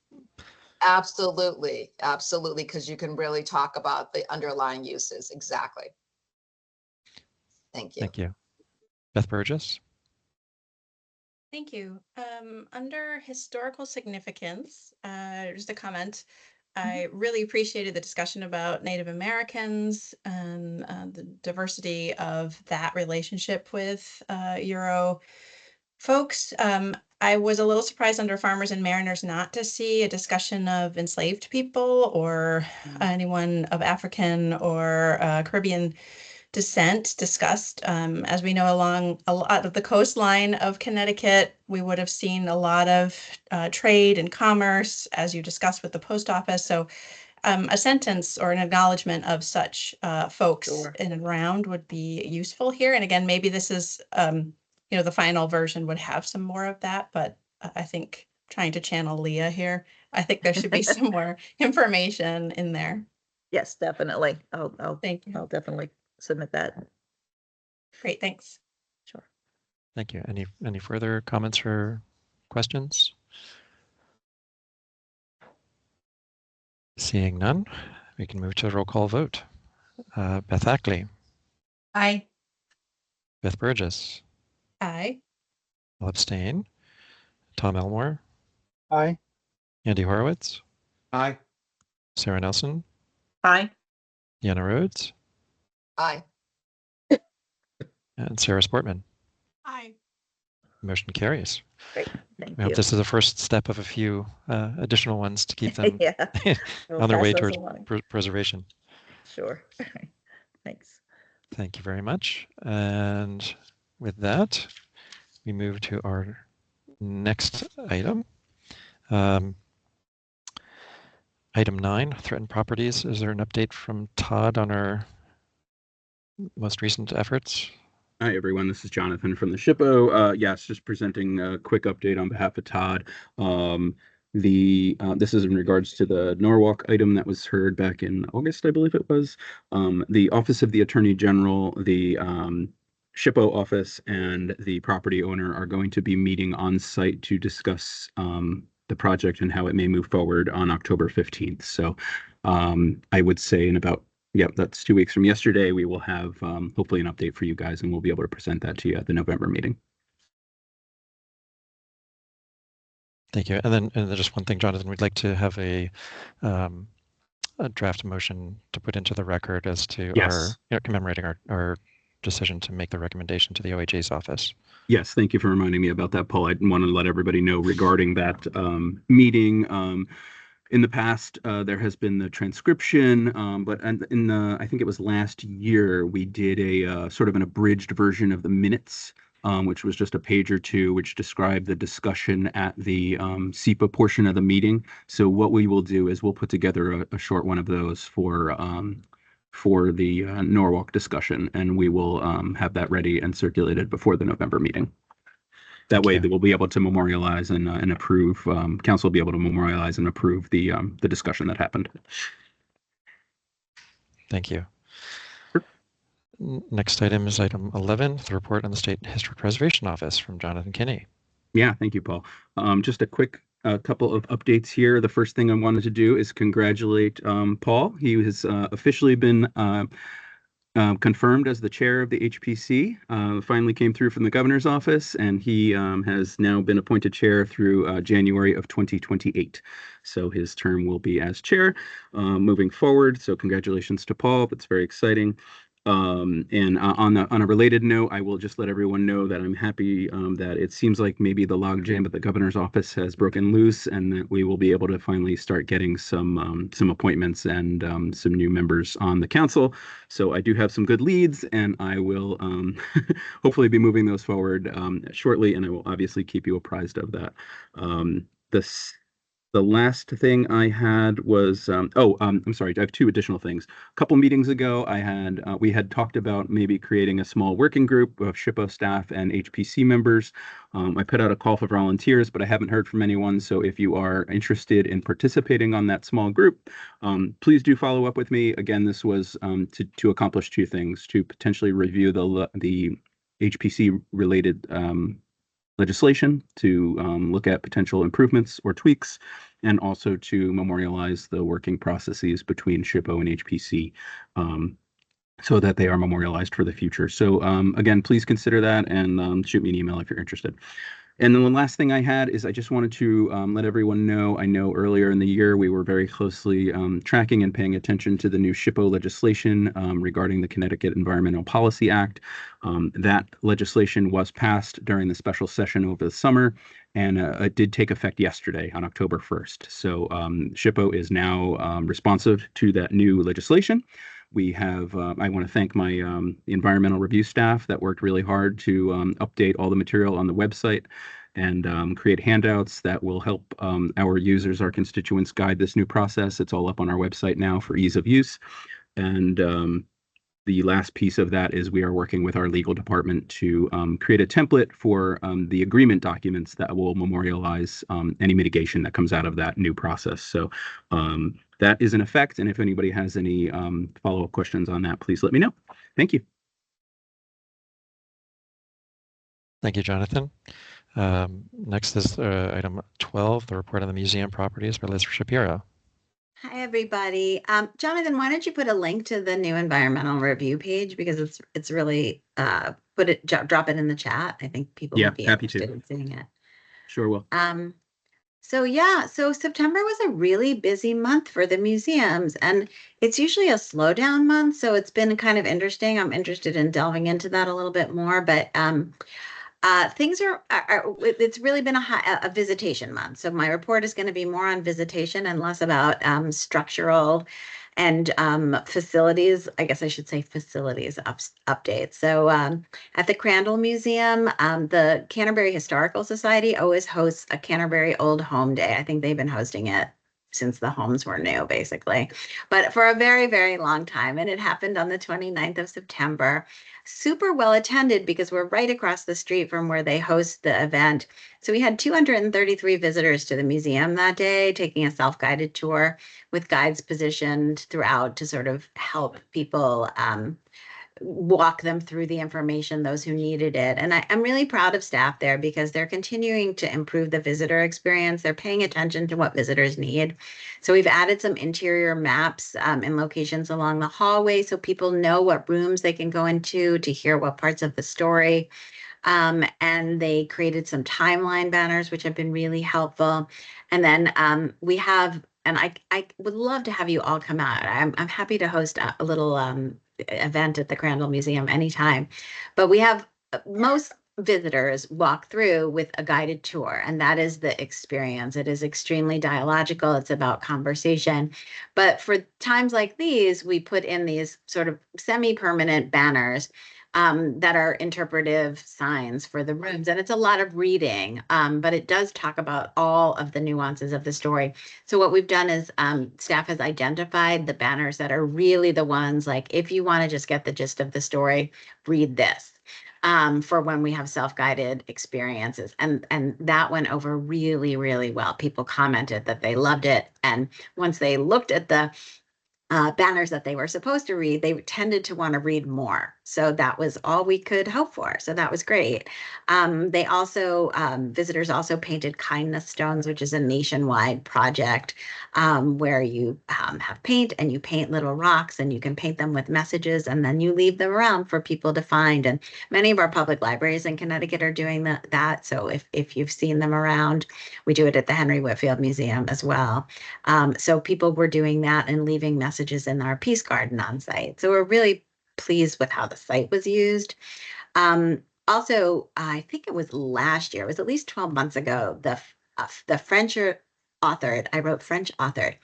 Absolutely, absolutely, because you can really talk about the underlying uses. Exactly. Thank you. Thank you. Beth Burgess? Thank you. Under historical significance, just a comment. I really appreciated the discussion about Native Americans and the diversity of that relationship with Euro folks. I was a little surprised under Farmers and Mariners not to see a discussion of enslaved people or anyone of African or Caribbean descent discussed. As we know, along a lot of the coastline of Connecticut, we would have seen a lot of trade and commerce, as you discussed with the post office. So a sentence or an acknowledgement of such folks in and around would be useful here. And again, maybe this is, the final version would have some more of that, but I think trying to channel Leah here, I think there should be some more information in there. Yes, definitely. Thank you. I'll definitely submit that. Great, thanks. Sure. Thank you. Any further comments or questions? Seeing none, we can move to a roll call vote. Beth Ackley, Aye. Beth Burgess, Aye. I'll abstain. Tom Elmore, Aye. Andy Horowitz, Aye. Sarah Nelson, Aye. Deanna Rhodes, Aye. and Sarah Sportman. Aye. Motion carries. Great, thank I hope you. this is the first step of a few additional ones to keep them Yeah. We'll on their pass way those towards along. preservation. Sure. Thanks. Thank you very much. And with that, we move to our next item. Item 9, threatened properties. Is there an update from Todd on our most recent efforts? Hi, everyone. This is Jonathan from the SHPO. Yes, just presenting a quick update on behalf of Todd. This is in regards to the Norwalk item that was heard back in August, I believe it was. The Office of the Attorney General, the SHPO office, and the property owner are going to be meeting on site to discuss the project and how it may move forward on October 15th. So I would say in about, that's 2 weeks from yesterday, we will have hopefully an update for you guys, and we'll be able to present that to you at the November meeting. Thank you. And then just one thing, Jonathan, we'd like to have a draft motion to put into the record as to Yes. our, commemorating our decision to make the recommendation to the OAJ's office. Yes, thank you for reminding me about that, Paul. I want to let everybody know regarding that meeting. In the past, there has been the transcription, but I think it was last year, we did a sort of an abridged version of the minutes, which was just a page or two, which described the discussion at the SEPA portion of the meeting. So what we will do is we'll put together a short one of those for the Norwalk discussion, and we will have that ready and circulated before the November meeting. That way, they will be able to memorialize and approve. Council will be able to memorialize and approve the discussion that happened. Thank you. Next item is item 11, the report on the State Historic Preservation Office from Jonathan Kinney. Yeah, thank you, Paul. Just a quick couple of updates here. The first thing I wanted to do is congratulate Paul. He has officially been confirmed as the chair of the HPC. Finally came through from the governor's office, and he has now been appointed chair through January of 2028. So his term will be as chair moving forward. So congratulations to Paul. That's very exciting. And on a related note, I will just let everyone know that I'm happy that it seems like maybe the logjam at the governor's office has broken loose, and that we will be able to finally start getting some appointments and some new members on the council. So I do have some good leads, and I will hopefully be moving those forward shortly, and I will obviously keep you apprised of that. The last thing I had was, I'm sorry, I have two additional things. A couple meetings ago, we had talked about maybe creating a small working group of SHPO staff and HPC members. I put out a call for volunteers, but I haven't heard from anyone. So if you are interested in participating on that small group, please do follow up with me. Again, this was to accomplish two things: to potentially review the HPC related legislation, to look at potential improvements or tweaks, and also to memorialize the working processes between SHPO and HPC so that they are memorialized for the future. So again, please consider that, and shoot me an email if you're interested. And then the last thing I had is I just wanted to let everyone know, I know earlier in the year we were very closely tracking and paying attention to the new SHPO legislation regarding the Connecticut Environmental Policy Act. That legislation was passed during the special session over the summer, and it did take effect yesterday on October 1st. So SHPO is now responsive to that new legislation. We have, I want to thank my environmental review staff that worked really hard to update all the material on the website and create handouts that will help our users, our constituents, guide this new process. It's all up on our website now for ease of use. And the last piece of that is we are working with our legal department to create a template for the agreement documents that will memorialize any mitigation that comes out of that new process. So that is in effect. And if anybody has any follow-up questions on that, please let me know. Thank you. Thank you, Jonathan. Next is item 12, the report on the museum properties by Liz Shapiro. Hi, everybody. Jonathan, why don't you put a link to the new environmental review page, because it's really drop it in the chat. I think people would be interested in seeing it. Sure will. So September was a really busy month for the museums, and it's usually a slowdown month. So it's been kind of interesting. I'm interested in delving into that a little bit more, but things it's really been a visitation month. So my report is going to be more on visitation and less about structural and facilities. I guess I should say facilities updates. So at the Crandall Museum, the Canterbury Historical Society always hosts a Canterbury Old Home Day. I think they've been hosting it since the homes were new, basically, but for a very, very long time. And it happened on the 29th of September. Super well attended because we're right across the street from where they host the event. So we had 233 visitors to the museum that day, taking a self-guided tour with guides positioned throughout to sort of help people walk them through the information, those who needed it. And I'm really proud of staff there because they're continuing to improve the visitor experience. They're paying attention to what visitors need. So we've added some interior maps in locations along the hallway so people know what rooms they can go into to hear what parts of the story. And they created some timeline banners, which have been really helpful. And then we have, and I would love to have you all come out. I'm happy to host a little event at the Crandall Museum anytime, but we have most visitors walk through with a guided tour, and that is the experience. It is extremely dialogical. It's about conversation. But for times like these, we put in these sort of semi-permanent banners that are interpretive signs for the rooms. And it's a lot of reading, but it does talk about all of the nuances of the story. So what we've done is staff has identified the banners that are really the ones like, if you want to just get the gist of the story, read this. For when we have self-guided experiences. And that went over really, really well. People commented that they loved it. And once they looked at the banners that they were supposed to read, they tended to want to read more. So that was all we could hope for. So that was great. They also, visitors also painted kindness stones, which is a nationwide project where you have paint and you paint little rocks and you can paint them with messages and then you leave them around for people to find. And many of our public libraries in Connecticut are doing that. So if you've seen them around, we do it at the Henry Whitfield Museum as well. So people were doing that and leaving messages in our Peace Garden on site. So we're really pleased with how the site was used. Also, I think it was last year, it was at least 12 months ago, the French authored, I wrote French authored,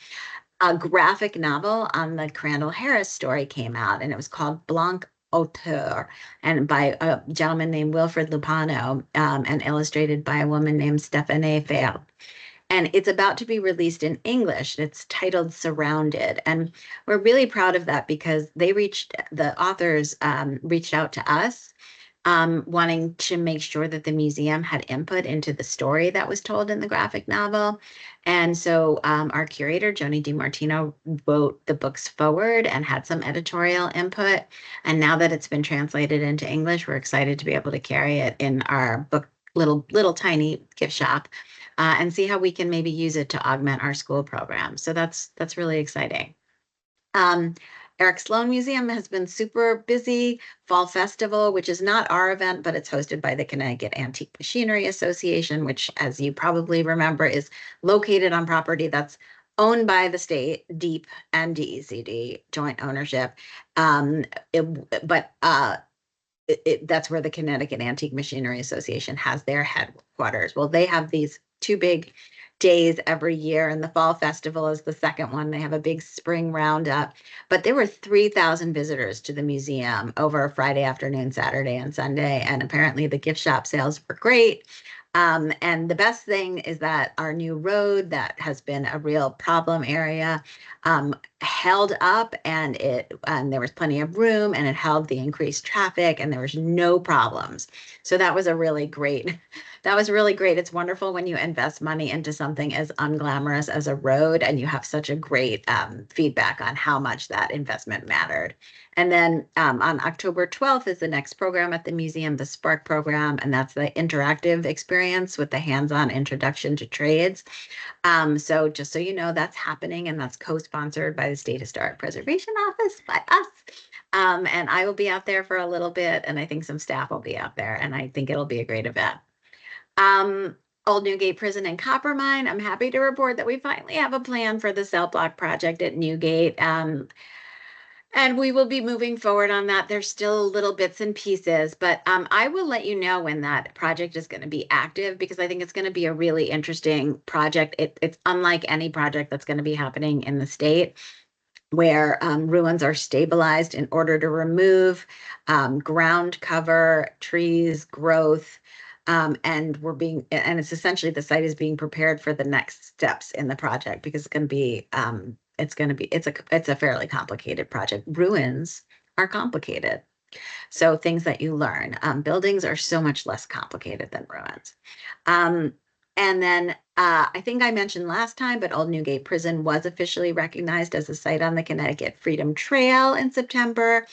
a graphic novel on the Crandall Harris story came out, and it was called Blanc Auteur, and by a gentleman named Wilfred Lupano, and illustrated by a woman named Stéphanie Fair. And it's about to be released in English. It's titled Surrounded. And we're really proud of that because the authors reached out to us, wanting to make sure that the museum had input into the story that was told in the graphic novel. And so our curator, Joni DiMartino, wrote the books forward and had some editorial input. And now that it's been translated into English, we're excited to be able to carry it in our book, little tiny gift shop, and see how we can maybe use it to augment our school program. So that's really exciting. Eric Sloan Museum has been super busy. Fall Festival, which is not our event, but it's hosted by the Connecticut Antique Machinery Association, which, as you probably remember, is located on property that's owned by the state, DEEP and DECD, joint ownership. That's where the Connecticut Antique Machinery Association has their headquarters. Well, they have these two big days every year, and the Fall Festival is the second one. They have a big spring roundup, but there were 3,000 visitors to the museum over Friday afternoon, Saturday, and Sunday, and apparently the gift shop sales were great. And the best thing is that our new road that has been a real problem area held up, and there was plenty of room, and it held the increased traffic, and there was no problems. So that was really great. It's wonderful when you invest money into something as unglamorous as a road, and you have such a great feedback on how much that investment mattered. And then on October 12th is the next program at the museum, the Spark program, and that's the interactive experience with the hands-on introduction to trades. So just so you know, that's happening, and that's co-sponsored by the State Historic Preservation Office, by us. And I will be out there for a little bit, and I think some staff will be out there, and I think it'll be a great event. Old Newgate Prison and Coppermine, I'm happy to report that we finally have a plan for the cell block project at Newgate. And we will be moving forward on that. There's still little bits and pieces, but I will let you know when that project is going to be active, because I think it's going to be a really interesting project. It's unlike any project that's going to be happening in the state, where ruins are stabilized in order to remove ground cover, trees, growth, and it's essentially the site is being prepared for the next steps in the project, because it's going to be it's a fairly complicated project. Ruins are complicated. So things that you learn, buildings are so much less complicated than ruins. And then I think I mentioned last time, but Old Newgate Prison was officially recognized as a site on the Connecticut Freedom Trail in September.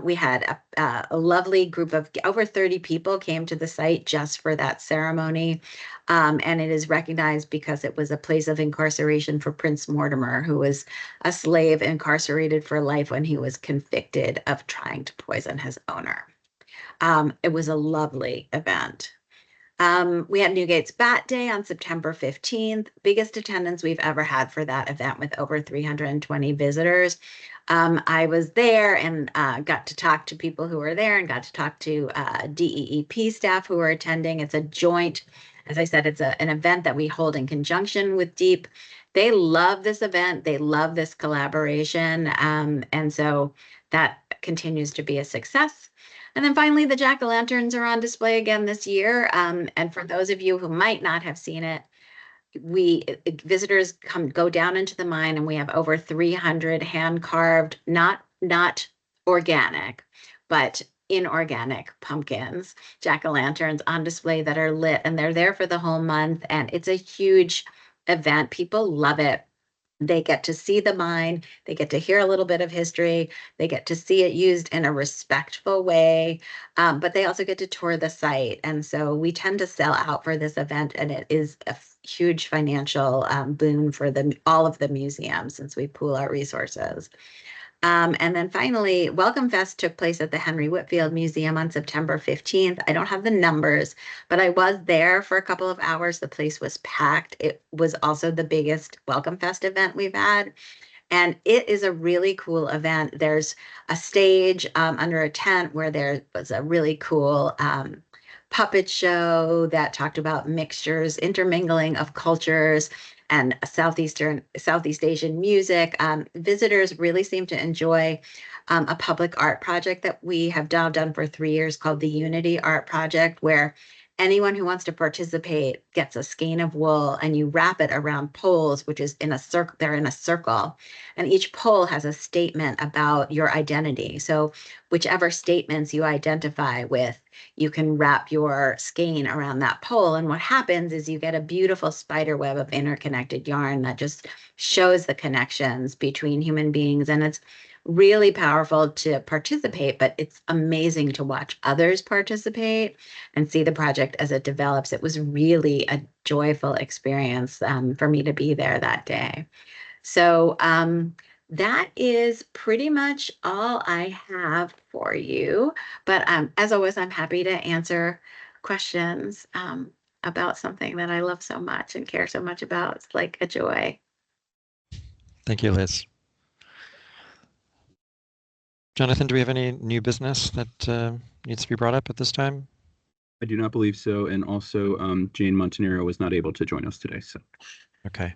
We had a lovely group of over 30 people came to the site just for that ceremony. And it is recognized because it was a place of incarceration for Prince Mortimer, who was a slave incarcerated for life when he was convicted of trying to poison his owner. It was a lovely event. We had Newgate's Bat Day on September 15th, biggest attendance we've ever had for that event, with over 320 visitors. I was there and got to talk to people who were there, and got to talk to DEEP staff who were attending. It's a joint, as I said, it's an event that we hold in conjunction with DEEP. They love this event. They love this collaboration. And so that continues to be a success. And then finally, the jack-o'-lanterns are on display again this year. And for those of you who might not have seen it, visitors go down into the mine, and we have over 300 hand-carved, not organic, but inorganic pumpkins, jack-o'-lanterns on display that are lit, and they're there for the whole month. And it's a huge event. People love it. They get to see the mine, they get to hear a little bit of history, they get to see it used in a respectful way, but they also get to tour the site. And so we tend to sell out for this event, and it is a huge financial boon for all of the museums, since we pool our resources. And then finally, Welcome Fest took place at the Henry Whitfield Museum on September 15th. I don't have the numbers, but I was there for a couple of hours. The place was packed. It was also the biggest Welcome Fest event we've had. And it is a really cool event. There's a stage under a tent where there was a really cool puppet show that talked about mixtures, intermingling of cultures and Southeast Asian music. Visitors really seem to enjoy a public art project that we have now done for 3 years called the Unity Art Project, where anyone who wants to participate gets a skein of wool and you wrap it around poles, which is in a circle. They're in a circle, and each pole has a statement about your identity. So whichever statements you identify with, you can wrap your skein around that pole. And what happens is you get a beautiful spider web of interconnected yarn that just shows the connections between human beings. And it's really powerful to participate, but it's amazing to watch others participate and see the project as it develops. It was really a joyful experience for me to be there that day. So that is pretty much all I have for you. But as always, I'm happy to answer questions about something that I love so much and care so much about. It's like a joy. Thank you, Liz. Jonathan, do we have any new business that needs to be brought up at this time? I do not believe so. And also, Jane Montanero was not able to join us today. So, okay.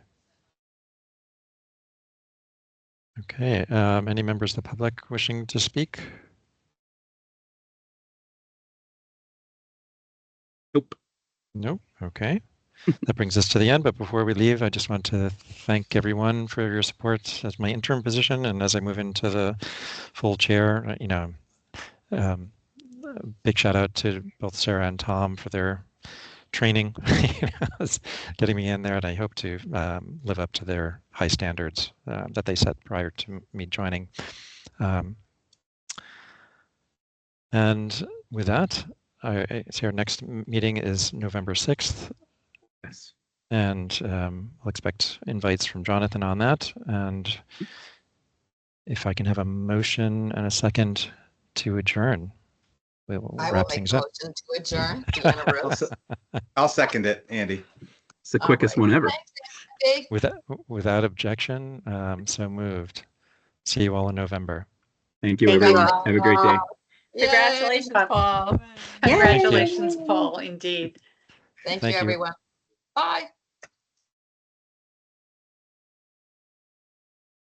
Okay. Any members of the public wishing to speak? Nope. Nope. Okay. That brings us to the end. But before we leave, I just want to thank everyone for your support as my interim position. And as I move into the full chair, you know, big shout out to both Sarah and Tom for their training, getting me in there. And I hope to live up to their high standards that they set prior to me joining. And with that, so our next meeting is November 6th. Yes. And I'll expect invites from Jonathan on that. And if I can have a motion and a second to adjourn, we will wrap things up. I will make a motion to adjourn. I'll second it, Andy. It's the quickest one ever. Without objection, so moved. See you all in November. Thank you, everyone. Have a great day. Congratulations, Paul. Congratulations, Paul, indeed. Thank you, everyone. Bye.